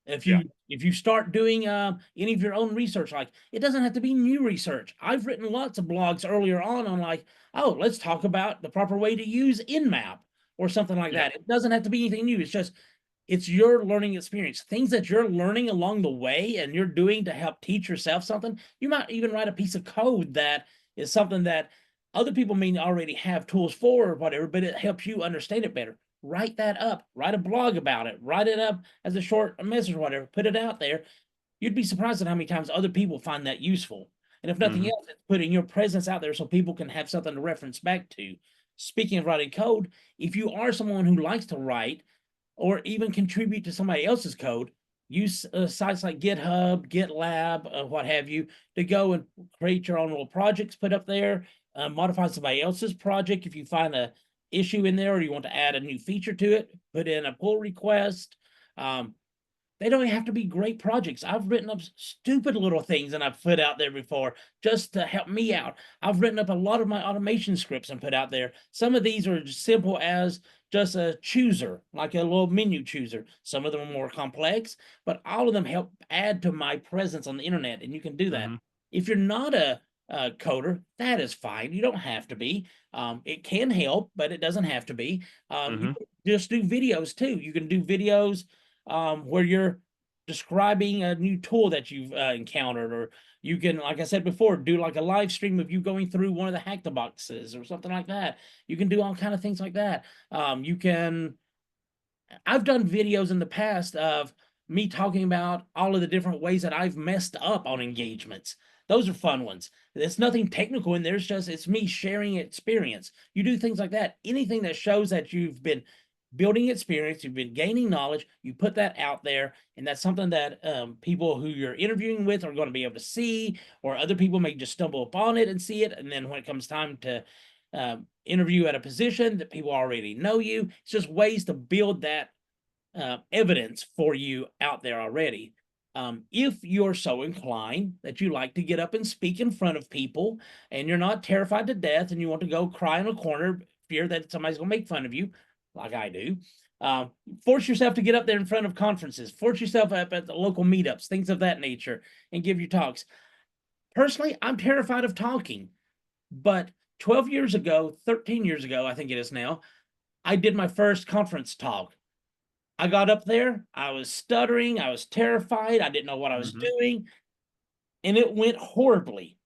Yeah. If you start doing any of your own research, like it doesn't have to be new research. I've written lots of blogs earlier on like, oh, let's talk about the proper way to use InMap or something like Yeah. that. It doesn't have to be anything new. It's your learning experience, things that you're learning along the way and you're doing to help teach yourself something. You might even write a piece of code that is something that other people may already have tools for or whatever, but it helps you understand it better. Write that up, write a blog about it, write it up as a short message or whatever, put it out there. You'd be surprised at how many times other people find that useful. And if nothing Hmm. else, it's putting your presence out there so people can have something to reference back to. Speaking of writing code, if you are someone who likes to write, or even contribute to somebody else's code. Use sites like GitHub, GitLab, what have you, to go and create your own little projects, put up there, modify somebody else's project. If you find a issue in there or you want to add a new feature to it, put in a pull request. Um, they don't have to be great projects. I've written up stupid little things and I've put out there before just to help me out. I've written up a lot of my automation scripts and put out there. Some of these are as simple as just a chooser, like a little menu chooser. Some of them are more complex, but all of them help add to my presence on the internet, and you can do that. Hmm. If you're not a coder, that is fine. You don't have to be. It can help, but it doesn't have to be. You Hmm. can just do videos too. You can do videos where you're describing a new tool that you've encountered, or you can, like I said before, do like a live stream of you going through one of the hack the boxes or something like that. You can do all kind of things like that. You can I've done videos in the past of me talking about all of the different ways that I've messed up on engagements. Those are fun ones. There's nothing technical in there. It's me sharing experience. You do things like that. Anything that shows that you've been building experience, you've been gaining knowledge, you put that out there, and that's something that people who you're interviewing with are going to be able to see, or other people may just stumble upon it and see it. And then when it comes time to interview at a position that people already know you. It's just ways to build that evidence for you out there already. If you're so inclined that you like to get up and speak in front of people and you're not terrified to death and you want to go cry in a corner, fear that somebody's going to make fun of you, like I do, uh, force yourself to get up there in front of conferences, force yourself up at the local meetups, things of that nature, and give your talks. Personally, I'm terrified of talking. But 12 years ago, 13 years ago, I think it is now, I did my first conference talk. I got up there, I was stuttering, I was terrified, I didn't know what I was Mhm. doing, and it went horribly.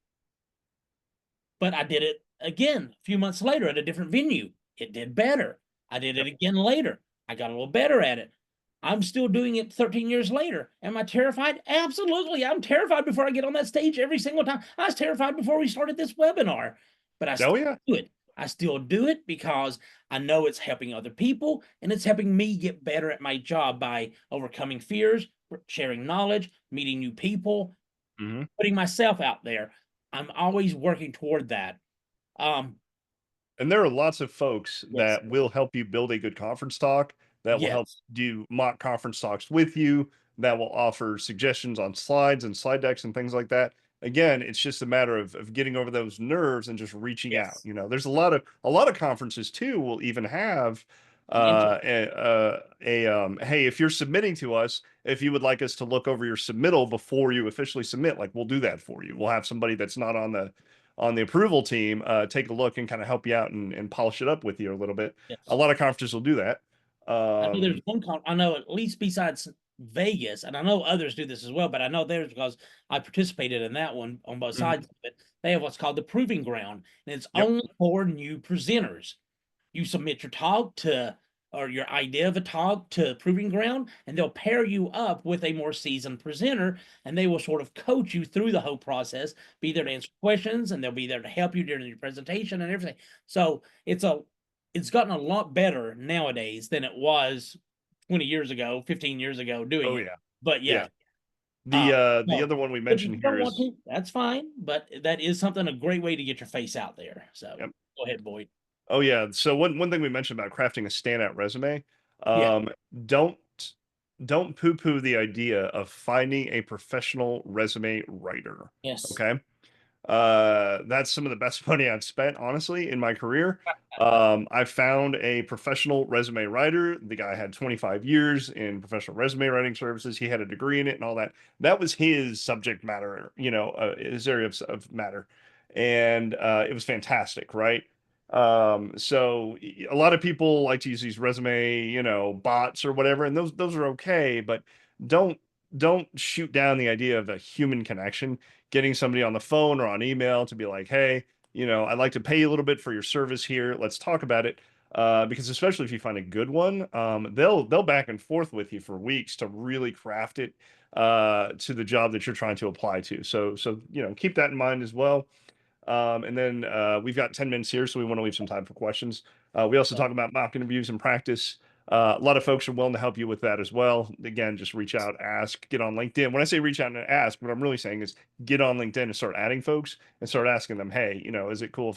But I did it again a few months later at a different venue. It did better. I did it Yep. again later. I got a little better at it. I'm still doing it 13 years later. Am I terrified? Absolutely. I'm terrified before I get on that stage every single time. I was terrified before we started this webinar, but I Oh still yeah. do it. I still do it because I know it's helping other people and it's helping me get better at my job by overcoming fears, sharing knowledge, meeting new people, Mhm. putting myself out there. I'm always working toward that. Um, And there are lots of folks yes, that will help you build a good conference talk, that will help yes, do mock conference talks with you, that will offer suggestions on slides and slide decks and things like that. Again, it's just a matter of getting over those nerves and just reaching out. yes. You know, there's a lot of conferences too will even have An intro. hey, if you're submitting to us, if you would like us to look over your submittal before you officially submit, like we'll do that for you. We'll have somebody that's not on the approval team take a look and kind of help you out and polish it up with you a little bit. A Yes. lot of conferences will do that. I know there's Um, one I know at least besides Vegas, and I know others do this as well, but I know theirs because I participated in that one on both mhm. sides of it. They have what's called the proving ground, and it's Yep. only for new presenters. You submit your talk to or your idea of a talk to proving ground, and they'll pair you up with a more seasoned presenter, and they will sort of coach you through the whole process, be there to answer questions, and they'll be there to help you during your presentation and everything. So it's gotten a lot better nowadays than it was 20 years ago, 15 years ago doing Oh it. yeah. But Yeah. yeah, The so other one we if you mentioned don't here want is to, that's fine. But that is something a great way to get your face out there. So yep. go ahead, Boyd. Oh yeah. So one thing we mentioned about crafting a standout resume, Yeah. don't don't poo-poo the idea of finding a professional resume writer. Yes. Okay. That's some of the best money I've spent, honestly, in my career. I found a professional resume writer. The guy had 25 years in professional resume writing services. He had a degree in it and all that. That was his subject matter, his area of matter. And it was fantastic, right? A lot of people like to use these resume, bots or whatever, and those are okay, but don't don't shoot down the idea of a human connection, getting somebody on the phone or on email to be like, hey, I'd like to pay you a little bit for your service here. Let's talk about it. Because especially if you find a good one, they'll back and forth with you for weeks to really craft it to the job that you're trying to apply to. So keep that in mind as well. And then we've got 10 minutes here, so we want to leave some time for questions. We also talk about mock interviews and practice. A lot of folks are willing to help you with that as well. Again, just reach out, ask, get on LinkedIn. When I say reach out and ask, what I'm really saying is get on LinkedIn and start adding folks and start asking them, hey, is it cool if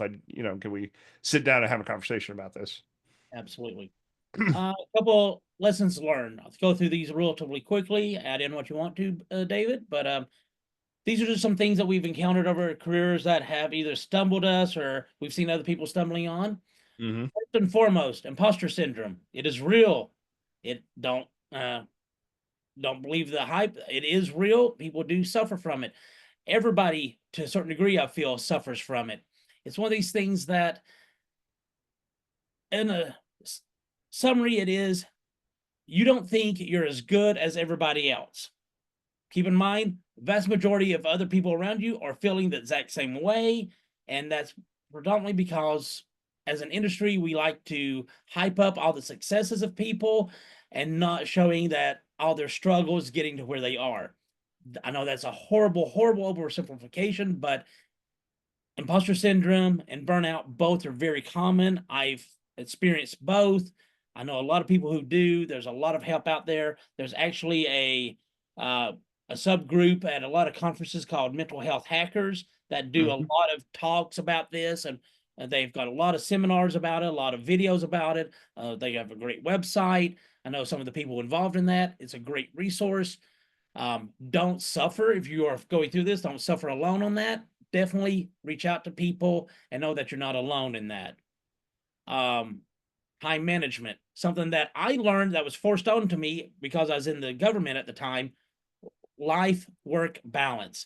can we sit down and have a conversation about this? Absolutely. A couple lessons learned. I'll go through these relatively quickly, add in what you want to, David. But these are just some things that we've encountered over our careers that have either stumbled us or we've seen other people stumbling on. Mm-hmm. First and foremost, imposter syndrome. It is real. It don't believe the hype. It is real. People do suffer from it. Everybody, to a certain degree, I feel, suffers from it. It's one of these things that, in a summary, it is you don't think you're as good as everybody else. Keep in mind, the vast majority of other people around you are feeling the exact same way. And that's predominantly because, as an industry, we like to hype up all the successes of people and not showing that all their struggles getting to where they are. I know that's a horrible, horrible oversimplification, but imposter syndrome and burnout both are very common. I've experienced both. I know a lot of people who do. There's a lot of help out there. There's actually a subgroup at a lot of conferences called mental health hackers that do a Mm-hmm. lot of talks about this, and they've got a lot of seminars about it, a lot of videos about it. They have a great website. I know some of the people involved in that. It's a great resource. Don't suffer if you are going through this. Don't suffer alone on that. Definitely reach out to people and know that you're not alone in that. Um, Time management, something that I learned that was forced on to me because I was in the government at the time. Life work balance.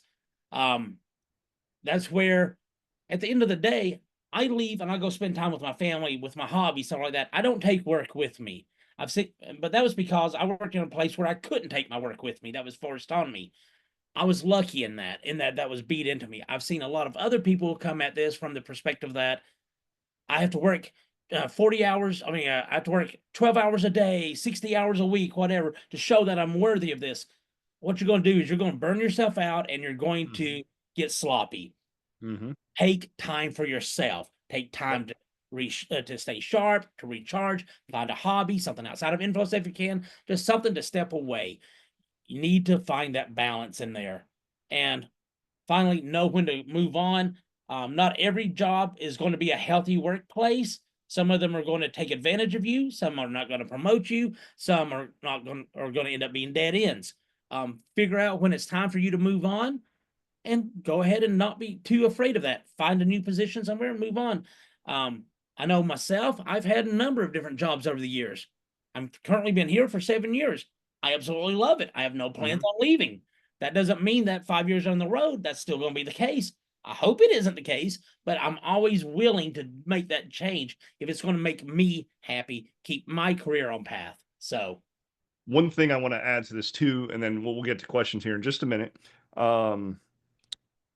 Um, that's where, at the end of the day, I leave and I go spend time with my family, with my hobby, stuff like that. I don't take work with me. I've seen, but that was because I worked in a place where I couldn't take my work with me. That was forced on me. I was lucky in that that was beat into me. I've seen a lot of other people come at this from the perspective that I have to work 40 hours. I mean, I have to work 12 hours a day, 60 hours a week, whatever, to show that I'm worthy of this. What you're going to do is you're going to burn yourself out and you're going to get sloppy. Mm-hmm. Take time for yourself. Take time to stay sharp, to recharge, find a hobby, something outside of InfoSec if you can, just something to step away. You need to find that balance in there. And finally, know when to move on. Not every job is going to be a healthy workplace. Some of them are going to take advantage of you. Some are not going to promote you. Some are going to end up being dead ends. Figure out when it's time for you to move on, and go ahead and not be too afraid of that. Find a new position somewhere and move on. I know myself, I've had a number of different jobs over the years. I'm currently been here for 7 years. I absolutely love it. I have no plans Mm-hmm. on leaving. That doesn't mean that 5 years on the road, that's still going to be the case. I hope it isn't the case, but I'm always willing to make that change if it's going to make me happy, keep my career on path. So, One thing I want to add to this too, and then we'll get to questions here in just a minute. Um,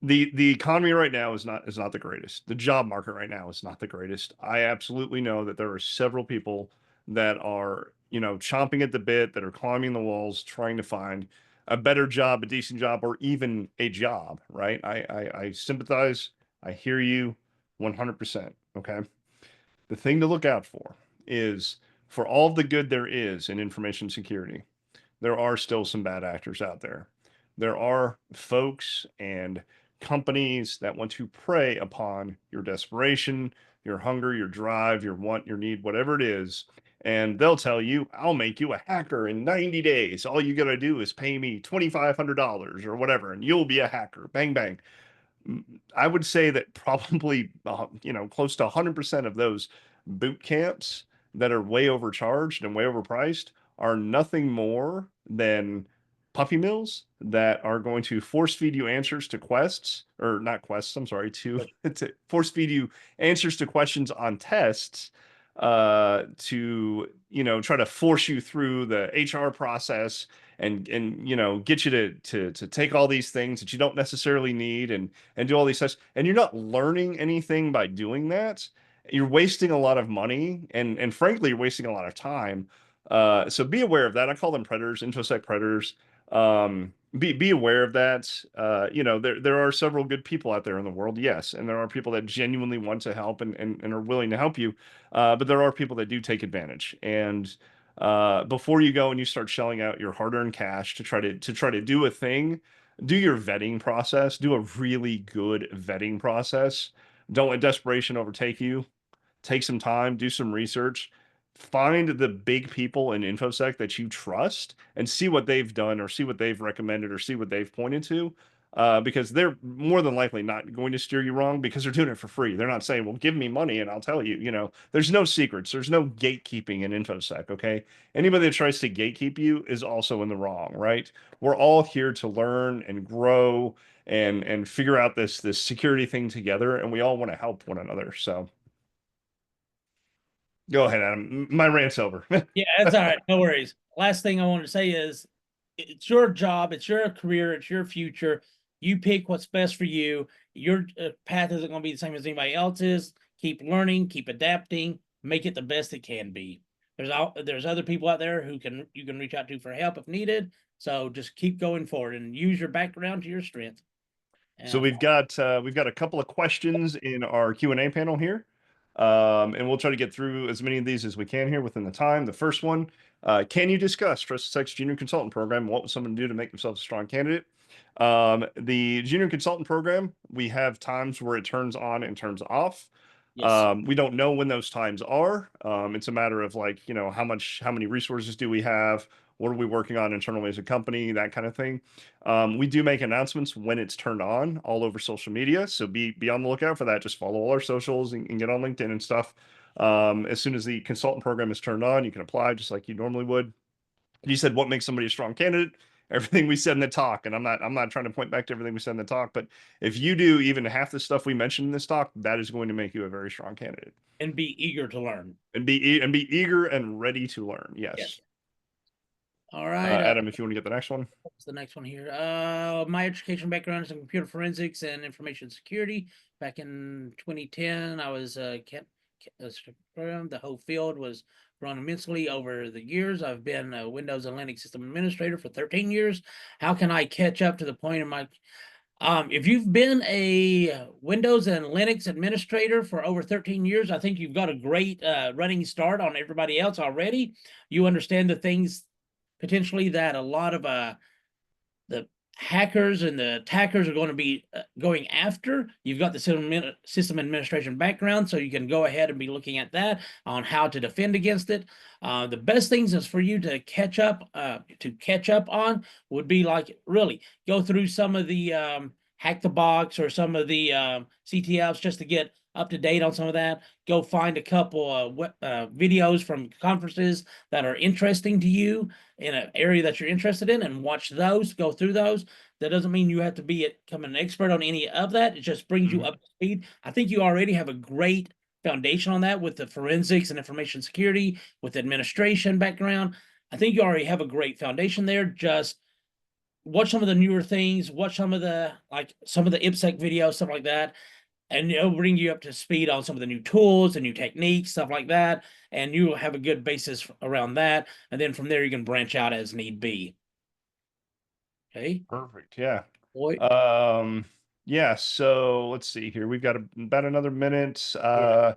the economy right now is not the greatest. The job market right now is not the greatest. I absolutely know that there are several people that are, chomping at the bit, that are climbing the walls, trying to find a better job, a decent job, or even a job, right? I sympathize. I hear you 100%. Okay. The thing to look out for is, for all the good there is in information security, there are still some bad actors out there. There are folks and companies that want to prey upon your desperation, your hunger, your drive, your want, your need, whatever it is. And they'll tell you, I'll make you a hacker in 90 days. All you got to do is pay me $2,500 or whatever, and you'll be a hacker. Bang, bang. I would say that probably, close to 100% of those boot camps that are way overcharged and way overpriced are nothing more than puppy mills that are going to force feed you answers to quests, or not quests, I'm sorry, to, to force feed you answers to questions on tests, to, try to force you through the HR process, and get you to take all these things that you don't necessarily need, and do all these tests, and you're not learning anything by doing that. You're wasting a lot of money, and frankly, you're wasting a lot of time. So be aware of that. I call them predators, infosec predators. Be aware of that. There are several good people out there in the world, yes, and there are people that genuinely want to help, and are willing to help you. But there are people that do take advantage. And before you go and you start shelling out your hard-earned cash to try to do a thing, do your vetting process. Do a really good vetting process. Don't let desperation overtake you. Take some time, do some research, find the big people in InfoSec that you trust, and see what they've done, or see what they've recommended, or see what they've pointed to. Because they're more than likely not going to steer you wrong, because they're doing it for free. They're not saying, well, give me money and I'll tell you. There's no secrets. There's no gatekeeping in InfoSec. Okay. Anybody that tries to gatekeep you is also in the wrong, right? We're all here to learn and grow and figure out this security thing together, and we all want to help one another. So go ahead, Adam. My rant's over. yeah, that's all right. No worries. Last thing I want to say is it's your job, it's your career, it's your future. You pick what's best for you. Your path isn't going to be the same as anybody else's. Keep learning, keep adapting, make it the best it can be. There's other people out there who you can reach out to for help if needed. So just keep going forward and use your background to your strength. So And we've got a couple of questions in our Q&A panel here. And we'll try to get through as many of these as we can here within the time. The first one, can you discuss Trusted Sec's Junior Consultant Program? What would someone do to make themselves a strong candidate? The Junior Consultant Program, we have times where it turns on and turns off. yes, We don't know when those times are. It's a matter of, like, how many resources do we have? What are we working on internally as a company? That kind of thing. We do make announcements when it's turned on all over social media. So be on the lookout for that. Just follow all our socials, and get on LinkedIn and stuff. As soon as the consultant program is turned on, you can apply just like you normally would. You said, what makes somebody a strong candidate? everything we said in the talk, and I'm not trying to point back to everything we said in the talk, but if you do even half the stuff we mentioned in this talk, that is going to make you a very strong candidate. And be eager to learn. And be eager and ready to learn. Yes. Yes. All right. Adam, if you want to get the next one. What's the next one here? My education background is in computer forensics and information security. Back in 2010, I was the whole field was grown immensely over the years. I've been a Windows and Linux system administrator for 13 years. How can I catch up to the point in my if you've been a Windows and Linux administrator for over 13 years, I think you've got a great running start on everybody else already. You understand the things potentially that a lot of the hackers and the attackers are going to be going after. You've got the system administration background, so you can go ahead and be looking at that on how to defend against it. The best things is for you to catch up on would be like really go through some of the hack the box or some of the CTFs just to get up to date on some of that. Go find a couple videos from conferences that are interesting to you in an area that you're interested in and watch those, go through those. That doesn't mean you have to become an expert on any of that. It just brings you up to speed. I think you already have a great foundation on that with the forensics and information security, with administration background. I think you already have a great foundation there. Just watch some of the newer things, watch some of the InfoSec videos, stuff like that, and it'll bring you up to speed on some of the new tools and new techniques, stuff like that, and you will have a good basis around that. And then from there, you can branch out as need be. Okay. Perfect. Yeah. Boy. Yeah. So let's see here. We've got about another minute. You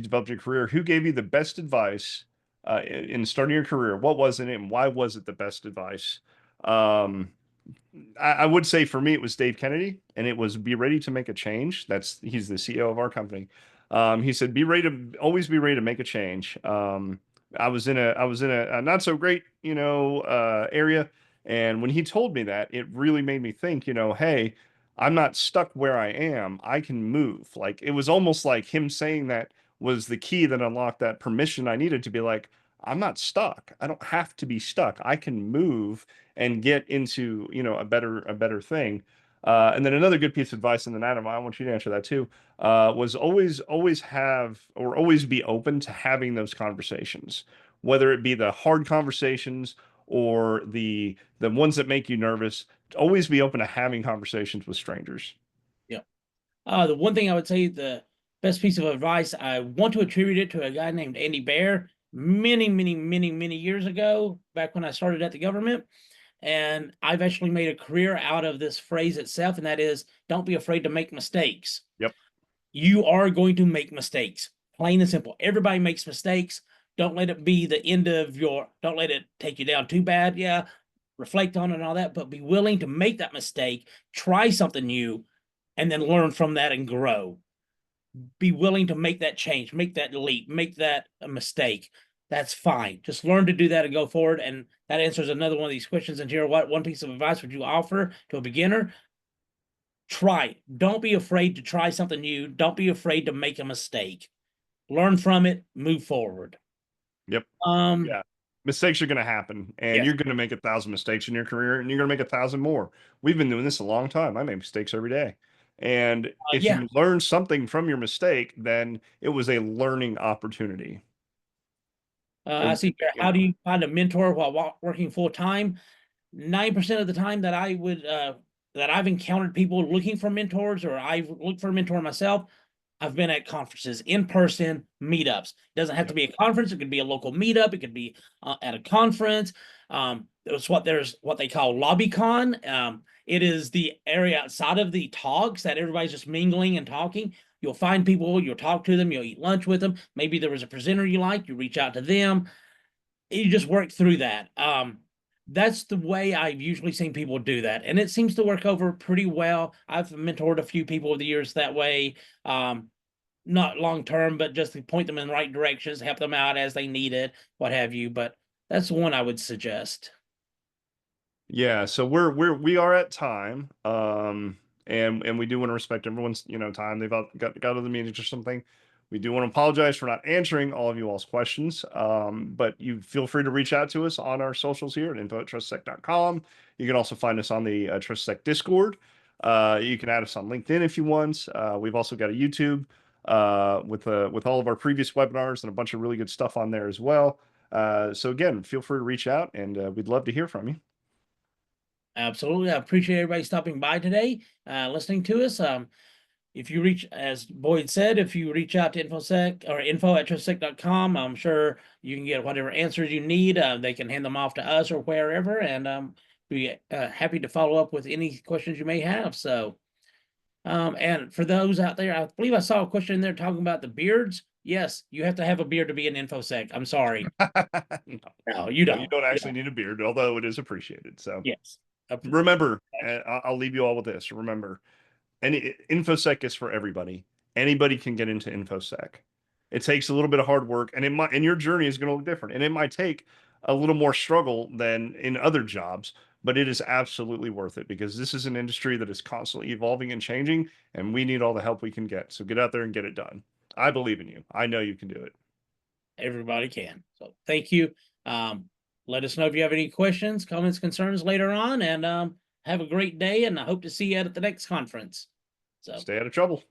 developed your career. Who gave you the best advice in starting your career? What was it, and why was it the best advice? Um, I would say for me, it was Dave Kennedy, and it was be ready to make a change. He's the CEO of our company. He said, always be ready to make a change. I was in a not so great, area. And when he told me that, it really made me think, hey, I'm not stuck where I am. I can move. Like it was almost like him saying that was the key that unlocked that permission I needed to be like, I'm not stuck. I don't have to be stuck. I can move and get into a better thing. And then another good piece of advice, and then Adam, I want you to answer that too. Was always have or always be open to having those conversations, whether it be the hard conversations or the ones that make you nervous. Always be open to having conversations with strangers. Yeah. The one thing I would say, the best piece of advice, I want to attribute it to a guy named Andy Bear many, many, many, many years ago, back when I started at the government. And I've actually made a career out of this phrase itself, and that is, don't be afraid to make mistakes. Yep. You are going to make mistakes, plain and simple. Everybody makes mistakes. Don't let it be the end of don't let it take you down too bad. Yeah, reflect on it and all that, but be willing to make that mistake, try something new, and then learn from that and grow. Be willing to make that change, make that leap, make that a mistake. That's fine. Just learn to do that and go forward. And that answers another one of these questions in here. What one piece of advice would you offer to a beginner? Try. Don't be afraid to try something new. Don't be afraid to make a mistake. Learn from it, move forward. Yep. Um, Yeah. Mistakes are going to happen, and yes. you're going to make 1,000 mistakes in your career, and you're going to make 1,000 more. We've been doing this a long time. I make mistakes every day. And if Yeah. you learn something from your mistake, then it was a learning opportunity. I see here. You How do know, you find a mentor while working full time? 9% of the time that I've encountered people looking for mentors, or I've looked for a mentor myself, I've been at conferences, in person meetups. It doesn't have to yep. be a conference. It could be a local meetup. It could be at a conference. There's what they call LobbyCon. It is the area outside of the talks that everybody's just mingling and talking. You'll find people, you'll talk to them, you'll eat lunch with them. Maybe there was a presenter you like, you reach out to them. You just work through that. That's the way I've usually seen people do that, and it seems to work over pretty well. I've mentored a few people over the years that way. Not long term, but just to point them in the right directions, help them out as they need it, what have you. But that's the one I would suggest. Yeah, so we are at time. And we do want to respect everyone's, time. They've got other meetings or something. We do want to apologize for not answering all of you all's questions, but you feel free to reach out to us on our socials here at info@trustsec.com. You can also find us on the TrustSec Discord. You can add us on LinkedIn if you want. We've also got a YouTube with all of our previous webinars and a bunch of really good stuff on there as well. So again, feel free to reach out, and we'd love to hear from you. Absolutely. I appreciate everybody stopping by today, listening to us. If you reach, as Boyd said, if you reach out to InfoSec or info@trustsec.com, I'm sure you can get whatever answers you need. They can hand them off to us or wherever, and be happy to follow up with any questions you may have. So, and for those out there, I believe I saw a question in there talking about the beards. Yes, you have to have a beard to be an InfoSec. I'm sorry. No, No, you no, you don't. don't actually need a beard, although it is appreciated. So Yes. remember, I'll leave you all with this. Remember, any InfoSec is for everybody. Anybody can get into InfoSec. It takes a little bit of hard work, and your journey is going to look different, and it might take a little more struggle than in other jobs, but it is absolutely worth it because this is an industry that is constantly evolving and changing, and we need all the help we can get. So get out there and get it done. I believe in you. I know you can do it. Everybody can. So thank you. Let us know if you have any questions, comments, concerns later on, and have a great day. And I hope to see you at the next conference. So Stay out of trouble.